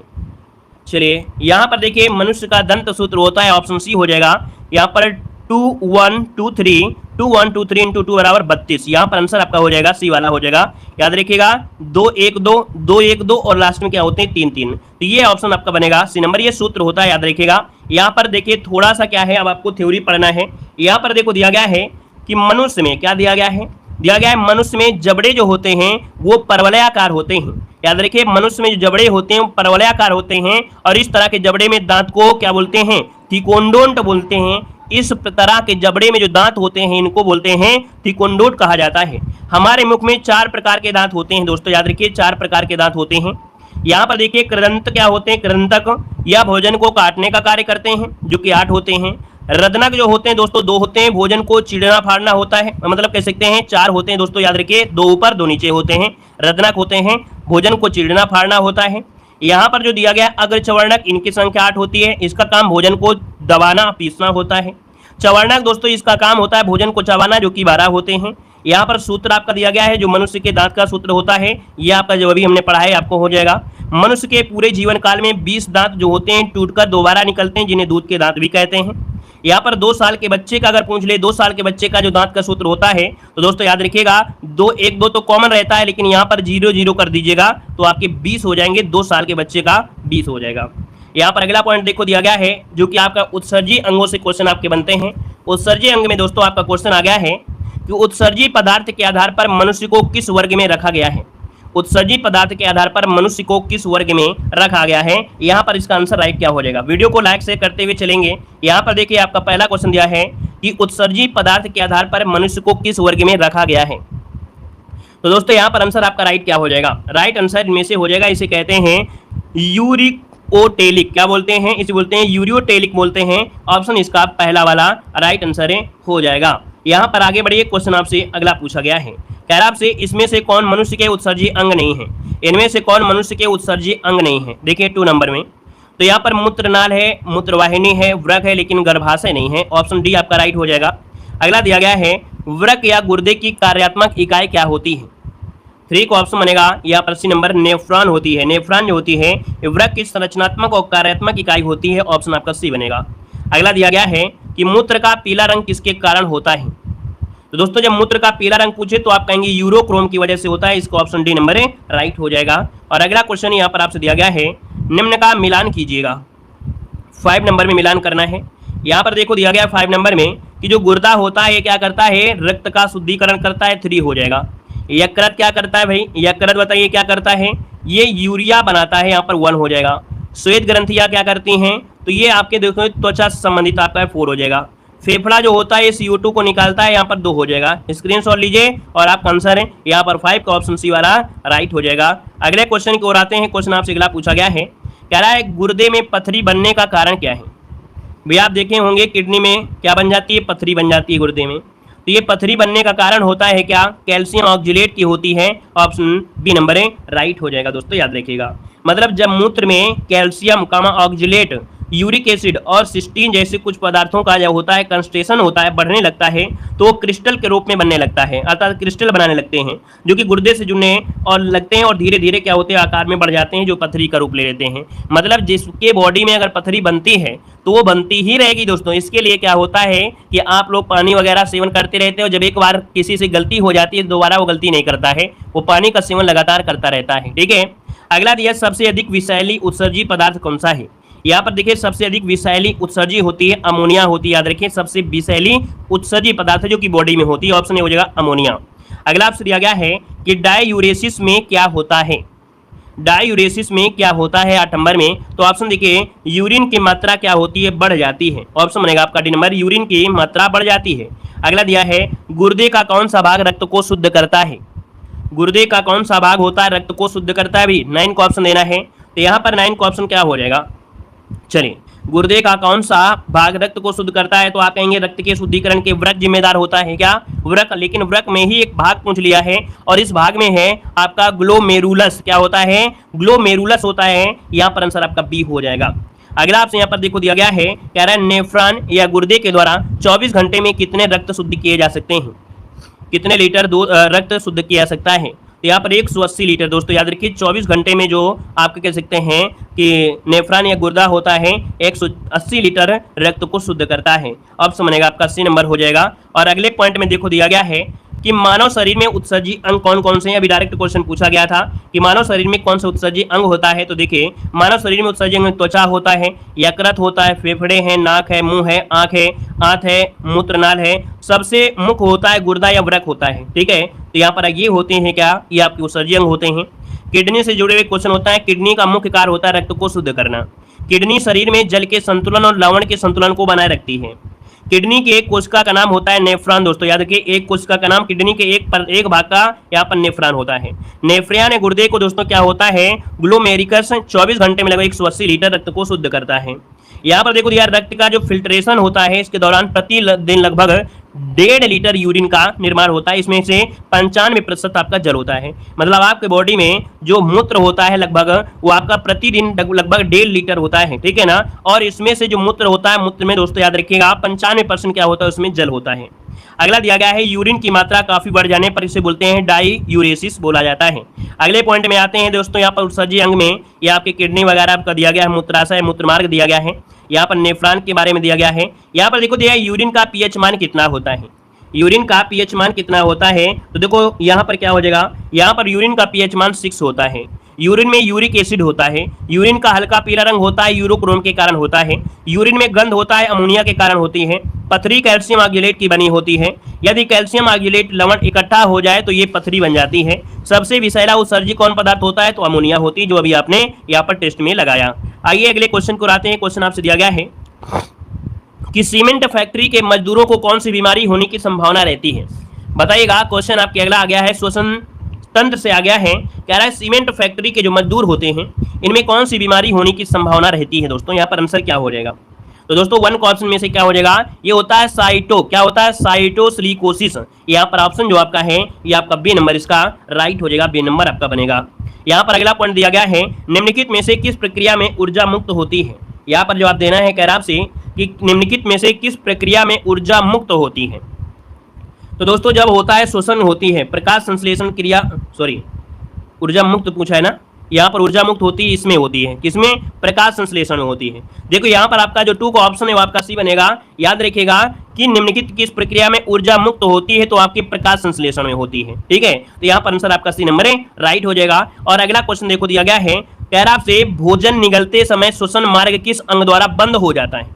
चलिए यहाँ पर देखिए मनुष्य का दंत सूत्र होता है, ऑप्शन सी हो जाएगा। यहाँ पर 2 1 2 3 2 1 2 3 इंटू 2 बराबर 32। यहाँ पर आंसर आपका हो जाएगा सी वाला हो जाएगा। याद रखिएगा 2 1 2 2 1 2 और लास्ट में क्या होते हैं 3 3, तो ये ऑप्शन आपका बनेगा सी नंबर। ये सूत्र होता है, याद रखिएगा। यहाँ पर देखिए थोड़ा सा क्या है, अब आपको थ्योरी पढ़ना है। यहाँ पर देखो दिया गया है कि मनुष्य में क्या दिया गया है? दिया गया है मनुष्य में जबड़े जो होते हैं वो परवलयाकार होते हैं। याद रखिए मनुष्य में जो जबड़े होते हैं वो परवलयाकार होते हैं, और इस तरह के जबड़े में दांत को क्या बोलते हैं? थिकोंडोंट बोलते हैं। इस तरह के जबड़े में जो दांत होते हैं इनको बोलते हैं थिकोंडोंट कहा जाता है। हमारे मुख में 4 प्रकार के दांत होते हैं दोस्तों, याद रखिए 4 प्रकार के दांत होते हैं। यहाँ पर देखिए कृदंत क्या होते हैं? कृदंतक या भोजन को काटने का कार्य करते हैं, जो कि 8 होते हैं। रदनक जो होते हैं दोस्तों 2 होते हैं, भोजन को चीरना फाड़ना होता है, मतलब कह सकते हैं 4 होते हैं दोस्तों, याद रखिए 2 ऊपर 2 नीचे होते हैं। रदनक होते हैं, भोजन को चीरना फाड़ना होता है। यहाँ पर जो दिया गया अग्रचवर्णक, इनकी संख्या 8 होती है, इसका काम भोजन को दबाना पीसना होता है। चवर्णक दोस्तों इसका काम होता है भोजन को चबाना, जो कि 12 होते हैं। यहाँ पर सूत्र आपका दिया गया है जो मनुष्य के दांत का सूत्र होता है, ये आपका जो अभी हमने पढ़ा है आपको हो जाएगा। मनुष्य के पूरे जीवन काल में 20 दांत जो होते हैं टूटकर दोबारा निकलते हैं, जिन्हें दूध के दांत भी कहते हैं। यहाँ पर 2 साल के बच्चे का अगर पूछ ले, 2 साल के बच्चे का जो दांत का सूत्र होता है, तो दोस्तों याद रखिएगा 2 1 2 तो कॉमन रहता है, लेकिन यहाँ पर 0 0 कर दीजिएगा तो आपके 20 हो जाएंगे। 2 साल के बच्चे का 20 हो जाएगा। यहाँ पर अगला पॉइंट देखो दिया गया है, जो कि आपका उत्सर्जी अंगों से क्वेश्चन आपके बनते हैं। उत्सर्जी अंग में दोस्तों आपका क्वेश्चन आ गया है कि उत्सर्जी पदार्थ के आधार पर मनुष्य को किस वर्ग में रखा गया है? उत्सर्जी पदार्थ के आधार पर मनुष्य को किस वर्ग में रखा गया है? यहाँ पर इसका आंसर राइट क्या हो जाएगा? वीडियो को लाइक से करते हुए चलेंगे। यहाँ पर देखिए आपका पहला क्वेश्चन दिया है कि उत्सर्जी पदार्थ के आधार पर मनुष्य को किस वर्ग में रखा गया है। तो दोस्तों यहाँ पर आंसर आपका राइट क्या हो जाएगा? राइट आंसर इनमें से हो जाएगा, इसे कहते हैं यूरियोटेलिक। क्या बोलते हैं? इसे बोलते हैं यूरियोटेलिक बोलते हैं। ऑप्शन इसका पहला वाला राइट आंसर हो जाएगा। यहाँ पर आगे बढ़िए, क्वेश्चन आपसे अगला पूछा गया है, कह रहा आपसे इसमें से कौन मनुष्य के उत्सर्जी अंग नहीं है? इनमें से कौन मनुष्य के उत्सर्जी अंग नहीं है? देखिए 2 नंबर में, तो यहाँ पर मूत्रनाल है, मूत्रवाहिनी है, वृक है, लेकिन गर्भाशय नहीं है। ऑप्शन डी आपका राइट हो जाएगा। अगला दिया गया है वृक या गुर्दे की कार्यात्मक इकाई क्या होती है? 3 का ऑप्शन बनेगा यहाँ पर सी नंबर नेफ्रॉन होती है। नेफ्रॉन जो होती है वृक की संरचनात्मक और कार्यात्मक इकाई होती है। ऑप्शन आपका सी बनेगा। अगला दिया गया है कि मूत्र का पीला रंग किसके कारण होता है? तो दोस्तों जब मूत्र का पीला रंग पूछे तो आप कहेंगे यूरोक्रोम की वजह से होता है। इसका ऑप्शन डी नंबर राइट हो जाएगा। और अगला क्वेश्चन यहाँ पर आपसे दिया गया है, निम्न का मिलान कीजिएगा। 5 नंबर में मिलान करना है। यहाँ पर देखो दिया गया 5 नंबर में कि जो गुर्दा होता है ये क्या करता है? रक्त का शुद्धिकरण करता है। 3 हो जाएगा। यकृत क्या करता है भाई? यकृत बताइए क्या करता है? ये यूरिया बनाता है। यहाँ पर 1 हो जाएगा। श्वेत ग्रंथियाँ क्या करती हैं? तो ये आपके देखो त्वचा से संबंधित आपका 4 हो जाएगा। फेफड़ा जो होता है CO2 को निकालता है। यहाँ पर 2 हो जाएगा। स्क्रीनशॉट लीजिए और आपका आंसर है यहाँ पर 5 का ऑप्शन सी वाला राइट हो जाएगा। अगले क्वेश्चन की ओर आते हैं। क्वेश्चन आपसे अगला पूछा गया है, कह रहा है गुर्दे में पथरी बनने का कारण क्या है? भैया आप देखे होंगे किडनी में क्या बन जाती है? पथरी बन जाती है गुर्दे में। तो ये पथरी बनने का कारण होता है क्या? कैल्शियम ऑक्जिलेट की होती है। ऑप्शन बी नंबर राइट हो जाएगा दोस्तों, याद रखिएगा। मतलब जब मूत्र में कैल्शियम ऑक्जिलेट, यूरिक एसिड और सिस्टीन जैसे कुछ पदार्थों का जब होता है कंसंट्रेशन होता है, बढ़ने लगता है, तो वो क्रिस्टल के रूप में बनने लगता है, अर्थात क्रिस्टल बनाने लगते हैं, जो कि गुर्दे से जुड़ने और लगते हैं और धीरे धीरे क्या होते हैं? आकार में बढ़ जाते हैं, जो पथरी का रूप ले लेते हैं। मतलब जिसके बॉडी में अगर पथरी बनती है तो वो बनती ही रहेगी दोस्तों। इसके लिए क्या होता है कि आप लोग पानी वगैरह सेवन करते रहते हो, जब एक बार किसी से गलती हो जाती है दोबारा वो गलती नहीं करता है, वो पानी का सेवन लगातार करता रहता है। ठीक है। अगला दिया, सबसे अधिक विषैली उत्सर्जी पदार्थ कौन सा है? यहाँ पर देखिए सबसे अधिक विषैली उत्सर्जी होती है अमोनिया होती है। याद रखिए सबसे विषैली उत्सर्जी पदार्थ जो कि बॉडी में होती है। ऑप्शन ए हो जाएगा अमोनिया। अगला आपसे दिया गया है कि डाययूरेसिस में क्या होता है? डाययूरेसिस में क्या होता है 8 नंबर में? तो ऑप्शन देखिए यूरिन की मात्रा क्या होती है? बढ़ जाती है। ऑप्शन बनेगा आपका डी नंबर, यूरिन की मात्रा बढ़ जाती है। अगला दिया है गुर्दे का कौन सा भाग रक्त को शुद्ध करता है? गुर्दे का कौन सा भाग होता है रक्त को शुद्ध करता है? भी 9 को ऑप्शन देना है। तो यहाँ पर 9 का ऑप्शन क्या हो जाएगा? चलिए, गुर्दे का कौन सा भाग रक्त को शुद्ध करता है? तो आप कहेंगे रक्त के शुद्धिकरण के वृक्क जिम्मेदार होता है। क्या? वृक्क। लेकिन वृक्क में ही एक भाग पूछ लिया है और इस भाग में है आपका ग्लोमेरुलस। क्या होता है? ग्लोमेरुलस होता है। यहाँ पर आंसर आपका बी हो जाएगा। अगला आपसे यहाँ पर देखो दिया गया है, कह रहा है नेफ्रॉन या गुर्दे के द्वारा 24 घंटे में कितने रक्त शुद्ध किए जा सकते हैं? कितने लीटर रक्त शुद्ध किया जा सकता है? तो यहाँ पर 180 लीटर। दोस्तों याद रखिए, 24 घंटे में जो आप कह सकते हैं कि नेफ्रॉन या गुर्दा होता है 180 लीटर रक्त को शुद्ध करता है। ऑप्शन बनेगा आपका सी नंबर हो जाएगा। और अगले पॉइंट में देखो दिया गया है कि मानव शरीर में उत्सर्जी अंग कौन कौन से हैं? अभी डायरेक्ट क्वेश्चन पूछा गया था कि मानव शरीर में कौन सा उत्सर्जी अंग होता है। तो देखिए, मानव शरीर में उत्सर्जी अंग में त्वचा होता है, यकृत होता है, फेफड़े हैं, नाक है, मुंह है, आंख है, आंत है, मूत्रनाल है, सबसे मुख्य होता है गुर्दा या वृक्क होता है। ठीक है, तो यहाँ पर ये होते हैं क्या? ये आपके उत्सर्जी अंग होते हैं। किडनी से जुड़े हुए क्वेश्चन होता है, किडनी का मुख्य कार्य होता है रक्त को शुद्ध करना। किडनी शरीर में जल के संतुलन और लवण के संतुलन को बनाए रखती है। किडनी के एक कोशिका का नाम होता है नेफ्रॉन। दोस्तों याद रखिए, एक कोशिका का नाम किडनी के एक भाग का यहाँ पर नेफ्रॉन होता है। नेफ्रियन गुर्दे को दोस्तों क्या होता है? ग्लोमेरुलस 24 घंटे में लगभग 180 लीटर रक्त को शुद्ध करता है। यहाँ पर देखो यार, रक्त का जो फिल्ट्रेशन होता है इसके दौरान प्रति दिन लगभग 1.5 लीटर यूरिन का निर्माण होता है। इसमें से 95% आपका जल होता है। मतलब आपके बॉडी में जो मूत्र होता है लगभग वो आपका प्रतिदिन लगभग 1.5 लीटर होता है। ठीक है ना? और इसमें से जो मूत्र होता है, मूत्र में दोस्तों याद रखिएगा 95% क्या होता है? उसमें जल होता है। अगला दिया गया है, यूरिन की मात्रा काफी बढ़ जाने पर इसे बोलते हैं डाईयूरेसिस बोला जाता है। अगले पॉइंट में आते हैं दोस्तों, यहाँ पर उत्सर्जी अंग में ये आपकी किडनी वगैरह आपका दिया गया है, मूत्राशय मूत्रमार्ग दिया गया है। यहाँ पर नेफ्रॉन के बारे में दिया गया है। यहाँ पर देखो दिया है यूरिन का पीएच मान कितना होता है। यूरिन का पीएच मान कितना होता है? तो देखो यहाँ पर क्या हो जाएगा, यहाँ पर यूरिन का पीएच मान 6 होता है। यूरिन में यूरिक एसिड होता है। यूरिन का हल्का पीला रंग होता है, यूरोक्रोम के कारण होता है। यूरिन में गंध होता है, अमोनिया के कारण होती है। पथरी कैल्शियम ऑक्जेलेट की बनी होती है। यदि कैल्शियम ऑक्जेलेट लवण इकट्ठा हो जाए तो ये पथरी बन जाती है। सबसे विषैला उत्सर्जी कौन पदार्थ होता है? तो अमोनिया होती है, जो अभी आपने यहाँ पर टेस्ट में लगाया। आइए अगले क्वेश्चन को आते हैं। क्वेश्चन आपसे दिया गया है कि सीमेंट फैक्ट्री के मजदूरों को कौन सी बीमारी होने की संभावना रहती है? बताइएगा। क्वेश्चन आपके अगला आ गया है, श्वसन तंत्र से आ गया है। कह रहा है सीमेंट फैक्ट्री के जो मजदूर होते हैं इनमें कौन सी बीमारी होने की संभावना रहती है? दोस्तों यहाँ पर आंसर क्या हो जाएगा? तो दोस्तों 1 का ऑप्शन में से क्या हो जाएगा? ये होता है साइटो, क्या होता है? साइटोसिलिकोसिस। यहाँ पर ऑप्शन जो आपका है ये आपका बी नंबर इसका राइट हो जाएगा, बी नंबर आपका बनेगा। यहाँ पर अगला पॉइंट दिया गया है, निम्नलिखित में से किस प्रक्रिया में ऊर्जा मुक्त होती है? यहाँ पर जवाब देना है, कह रहा आपसे कि निम्नलिखित में से किस प्रक्रिया में ऊर्जा मुक्त होती है? तो दोस्तों जब होता है श्वसन होती है, प्रकाश संश्लेषण क्रिया, ऊर्जा मुक्त पूछा है ना, यहाँ पर ऊर्जा मुक्त होती है इसमें होती है, किसमें? प्रकाश संश्लेषण में होती है। देखो यहाँ पर आपका जो 2 का ऑप्शन है वो आपका सी बनेगा। याद रखिएगा कि निम्नलिखित किस प्रक्रिया में ऊर्जा मुक्त होती है? तो आपकी प्रकाश संश्लेषण में होती है। ठीक है, तो यहाँ पर आंसर आपका सी नंबर है राइट हो जाएगा। और अगला क्वेश्चन देखो दिया गया है, कह रहा आपसे भोजन निगलते समय श्वसन मार्ग किस अंग द्वारा बंद हो जाता है?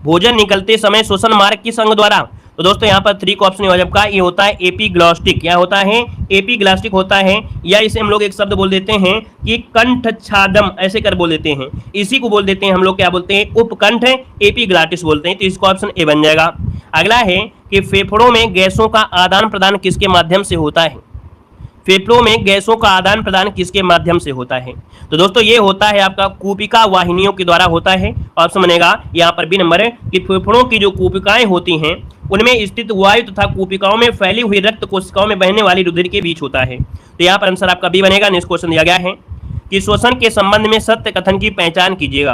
भोजन निकलते समय श्वसन मार्ग किस अंग द्वारा? तो दोस्तों यहाँ पर 3 का ऑप्शन है आपका, ये होता है एपीग्लॉस्टिक। क्या होता है? एपीग्लॉस्टिक होता है, या इसे हम लोग एक शब्द बोल देते हैं कि कंठच्छादम, ऐसे कर बोल देते हैं। इसी को बोल देते हैं हम लोग क्या बोलते हैं? उपकंठ एपीग्लॉटिस बोलते हैं। तो इसका ऑप्शन ए बन जाएगा। अगला है कि फेफड़ों में गैसों का आदान प्रदान किसके माध्यम से होता है? फेफड़ों में गैसों का आदान प्रदान किसके माध्यम से होता है? तो दोस्तों ये होता है आपका कूपिका वाहिनियों के द्वारा होता है। ऑप्शन बनेगा यहाँ पर बी नंबर है कि फेफड़ों की जो कूपिकाएं होती हैं उनमें स्थित वायु तथा कूपिकाओं में फैली हुई रक्त कोशिकाओं में बहने वाली रुधिर के बीच होता है। तो यहाँ पर आंसर आपका बी बनेगा। नेक्स्ट क्वेश्चन दिया गया है कि श्वसन के संबंध में सत्य कथन की पहचान कीजिएगा।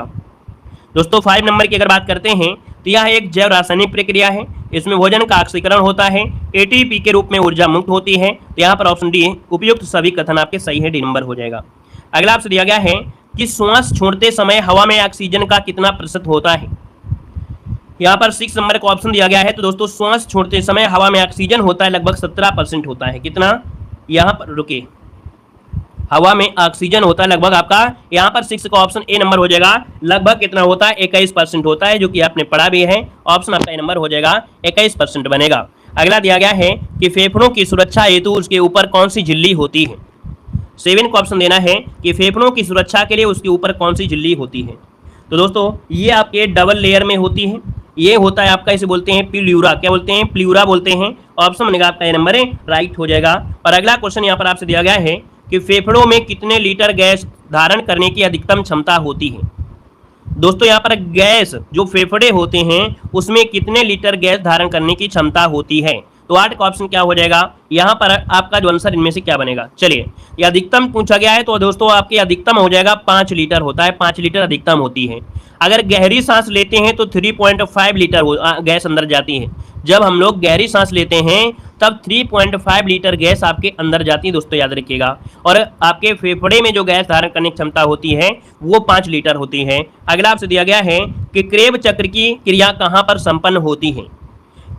दोस्तों 5 नंबर की अगर बात करते हैं तो यह एक जैव रासायनिक प्रक्रिया है। इसमें भोजन का ऑक्सीकरण होता है, एटीपी के रूप में ऊर्जा मुक्त होती है। तो यहाँ पर ऑप्शन डी उपयुक्त सभी कथन आपके सही है, डी नंबर हो जाएगा। अगला आपसे दिया गया है कि श्वास छोड़ते समय हवा में ऑक्सीजन का कितना प्रतिशत होता है? यहाँ पर 6 नंबर का ऑप्शन दिया गया है। तो दोस्तों श्वास छोड़ते समय हवा में ऑक्सीजन होता है लगभग 17% होता है। कितना? यहाँ पर रुके, हवा में ऑक्सीजन होता है लगभग आपका, यहाँ पर 6 का ऑप्शन ए नंबर हो जाएगा। लगभग कितना होता है? 21% होता है, जो कि आपने पढ़ा भी है। ऑप्शन आपका ए नंबर हो जाएगा, 21% बनेगा। अगला दिया गया है कि फेफड़ों की सुरक्षा हेतु उसके ऊपर कौन सी झिल्ली होती है? 7 का ऑप्शन देना है कि फेफड़ों की सुरक्षा के लिए उसके ऊपर कौन सी झिल्ली होती है? तो दोस्तों ये आपके डबल लेयर में होती है। ये होता है आपका, इसे बोलते हैं प्लूरा। क्या बोलते हैं? प्लूरा बोलते हैं। ऑप्शन बनेगा आपका ए नंबर राइट हो जाएगा। और अगला क्वेश्चन यहाँ पर आपसे दिया गया है कि फेफड़ों में कितने लीटर गैस धारण करने की अधिकतम क्षमता होती है। दोस्तों यहाँ पर गैस जो फेफड़े होते हैं उसमें कितने लीटर गैस धारण करने की क्षमता होती है। तो 8 का ऑप्शन क्या हो जाएगा यहाँ पर आपका जो आंसर इनमें से क्या बनेगा। चलिए, ये अधिकतम पूछा गया है तो दोस्तों आपके अधिकतम हो जाएगा 5 लीटर होता है, 5 लीटर अधिकतम होती है। अगर गहरी सांस लेते हैं तो 3.5 लीटर गैस अंदर जाती है। जब हम लोग गहरी सांस लेते हैं तब 3.5 लीटर गैस आपके अंदर जाती है, दोस्तों याद रखिएगा। और आपके फेफड़े में जो गैस धारण करने की क्षमता होती है वो 5 लीटर होती है। अगला आपसे दिया गया है कि क्रेब चक्र की क्रिया कहाँ पर संपन्न होती है।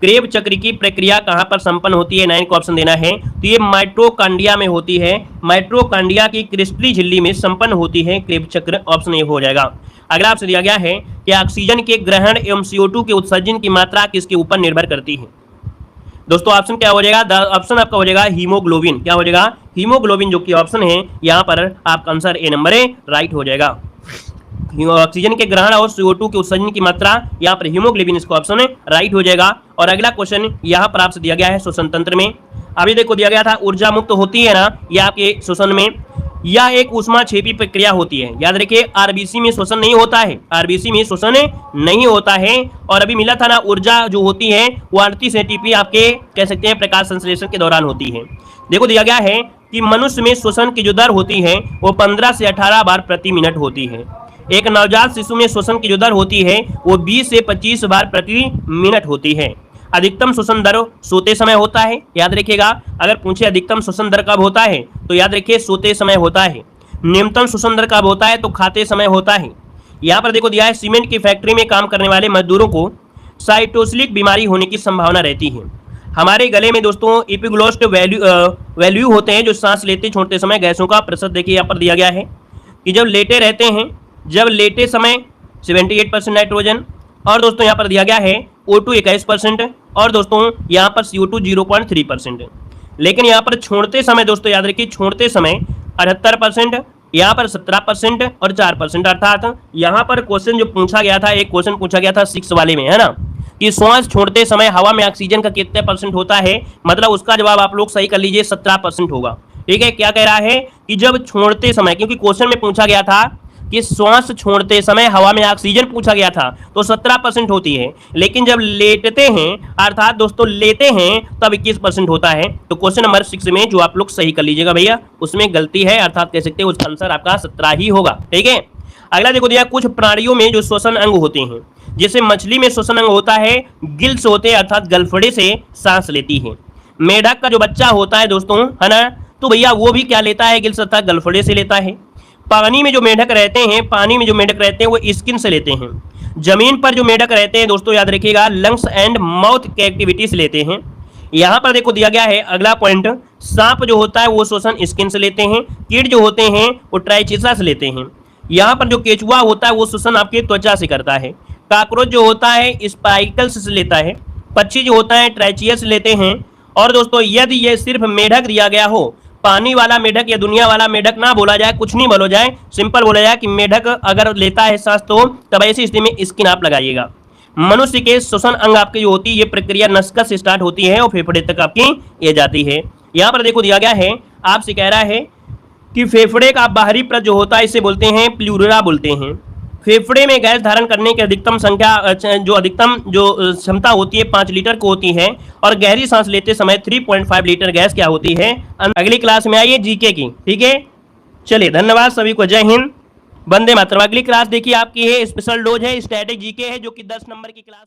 क्रेब चक्र की प्रक्रिया कहाँ पर संपन्न होती है, 9 को ऑप्शन देना है। तो ये माइटोकॉन्ड्रिया में होती है, माइटोकॉन्ड्रिया की क्रिस्टली झिल्ली में संपन्न होती है क्रेब चक्र, ऑप्शन ए हो जाएगा। अगला आपसे दिया गया है कि ऑक्सीजन के ग्रहण एवं CO2 के उत्सर्जन की मात्रा किसके ऊपर निर्भर करती है। दोस्तों ऑप्शन क्या हो जाएगा, ऑप्शन आपका हो जाएगा हीमोग्लोबिन। क्या हो जाएगा? हीमोग्लोबिन जो कि ऑप्शन है यहाँ पर आपका आंसर ए नंबर राइट हो जाएगा। ऑक्सीजन के ग्रहण और CO2 के उत्सर्जन की मात्रा यहाँ पर हीमोग्लोबिन, इसका ऑप्शन राइट हो जाएगा। और अगला क्वेश्चन यहाँ पर आपसे दिया गया है श्वसन तंत्र में। अभी देखो दिया गया था ऊर्जा मुक्त होती है ना ये आपके श्वसन में, यह एक ऊष्माक्षेपी प्रक्रिया होती है। याद रखिए आरबीसी में श्वसन नहीं होता है, आरबीसी में श्वसन नहीं होता है। और अभी मिला था ना ऊर्जा जो होती है वो 38 ATP आपके कह सकते हैं प्रकाश संश्लेषण के दौरान होती है। देखो दिया गया है कि मनुष्य में श्वसन की जो दर होती है वो 15 से 18 बार प्रति मिनट होती है। एक नवजात शिशु में श्वसन की जो दर होती है वो 20 से 25 बार प्रति मिनट होती है। अधिकतम श्वसन दर सोते समय होता है, याद रखिएगा। अगर पूछे अधिकतम श्वसन दर कब होता है तो याद रखिए सोते समय होता है। न्यूनतम श्वसन दर कब होता है तो खाते समय होता है। यहाँ पर देखो दिया है सीमेंट की फैक्ट्री में काम करने वाले मजदूरों को साइटोसिलिक बीमारी होने की संभावना रहती है। हमारे गले में दोस्तों एपिग्लोस्ट वैल्यू होते हैं जो सांस लेते छोड़ते समय गैसों का प्रतिशत देखिए यहाँ पर दिया गया है कि जब लेटे रहते हैं, जब लेटे समय 78% नाइट्रोजन, और दोस्तों यहाँ पर दिया गया है O2 21%, और दोस्तों यहाँ पर CO2 0.3%। लेकिन यहाँ पर छोड़ते समय दोस्तों याद रखिए छोड़ते समय 78%, यहाँ पर 17% और 4%। अर्थात यहाँ पर क्वेश्चन जो पूछा गया था, एक क्वेश्चन पूछा गया था 6 वाले में, है ना, कि श्वास छोड़ते समय हवा में ऑक्सीजन का कितने % होता है। मतलब उसका जवाब आप लोग सही कर लीजिए 17% होगा। ठीक है, क्या कह रहा है कि जब छोड़ते समय, क्योंकि क्वेश्चन में पूछा गया था कि श्वास छोड़ते समय हवा में ऑक्सीजन पूछा गया था तो 17% होती है, लेकिन जब लेटते हैं अर्थात दोस्तों लेते हैं तब 21% होता है। तो क्वेश्चन नंबर 6 में जो आप लोग सही कर लीजिएगा भैया उसमें गलती है, अर्थात कह सकते हैं उसका आंसर आपका 17 ही होगा। ठीक है, अगला देखो दिया कुछ प्राणियों में जो श्वसन अंग होते हैं, जैसे मछली में श्वसन अंग होता है गिल्स होते हैं अर्थात गलफड़े से सांस लेती है। मेढक का जो बच्चा होता है दोस्तों, है ना, तो भैया वो भी क्या लेता है, गिल्स अर्थात गलफड़े से लेता है। पानी में जो मेढक रहते हैं, पानी में जो मेढक रहते हैं वो स्किन से लेते हैं। जमीन पर जो मेढक रहते हैं दोस्तों याद रखिएगा लंग्स एंड माउथ की एक्टिविटी से लेते हैं। यहाँ पर देखो दिया गया है अगला पॉइंट, सांप जो होता है वो श्वसन स्किन से लेते हैं। कीट जो होते हैं वो ट्राइचिसा से लेते हैं। यहाँ पर जो केचुआ होता है वो श्वसन आपके त्वचा से करता है। कॉकरोच जो होता है स्पाइकल्स से लेता है। पक्षी जो होता है ट्राइचियस से लेते हैं। और दोस्तों यदि ये सिर्फ मेढक दिया गया हो, पानी वाला मेढक या दुनिया वाला मेढक ना बोला जाए, कुछ नहीं बोला जाए, सिंपल बोला जाए कि मेढक अगर लेता है सांस तो तब ऐसी स्थिति में स्किन आप लगाइएगा। मनुष्य के श्वसन अंग आपकी जो होती है ये प्रक्रिया नसकस से स्टार्ट होती है और फेफड़े तक आपकी ये जाती है। यहाँ पर देखो दिया गया है आपसे कह रहा है कि फेफड़े का बाहरी परत जो होता है इसे बोलते हैं प्लूरा बोलते हैं। फेफड़े में गैस धारण करने की अधिकतम संख्या जो अधिकतम जो क्षमता होती है 5 लीटर को होती है, और गहरी सांस लेते समय 3.5 लीटर गैस क्या होती है। अगली क्लास में आइए जीके की। ठीक है, चलिए धन्यवाद सभी को, जय हिंद, वंदे मातरम। अगली क्लास देखिए आपकी है स्पेशल डोज है, स्टैटिक जीके है जो कि 10 नंबर की क्लास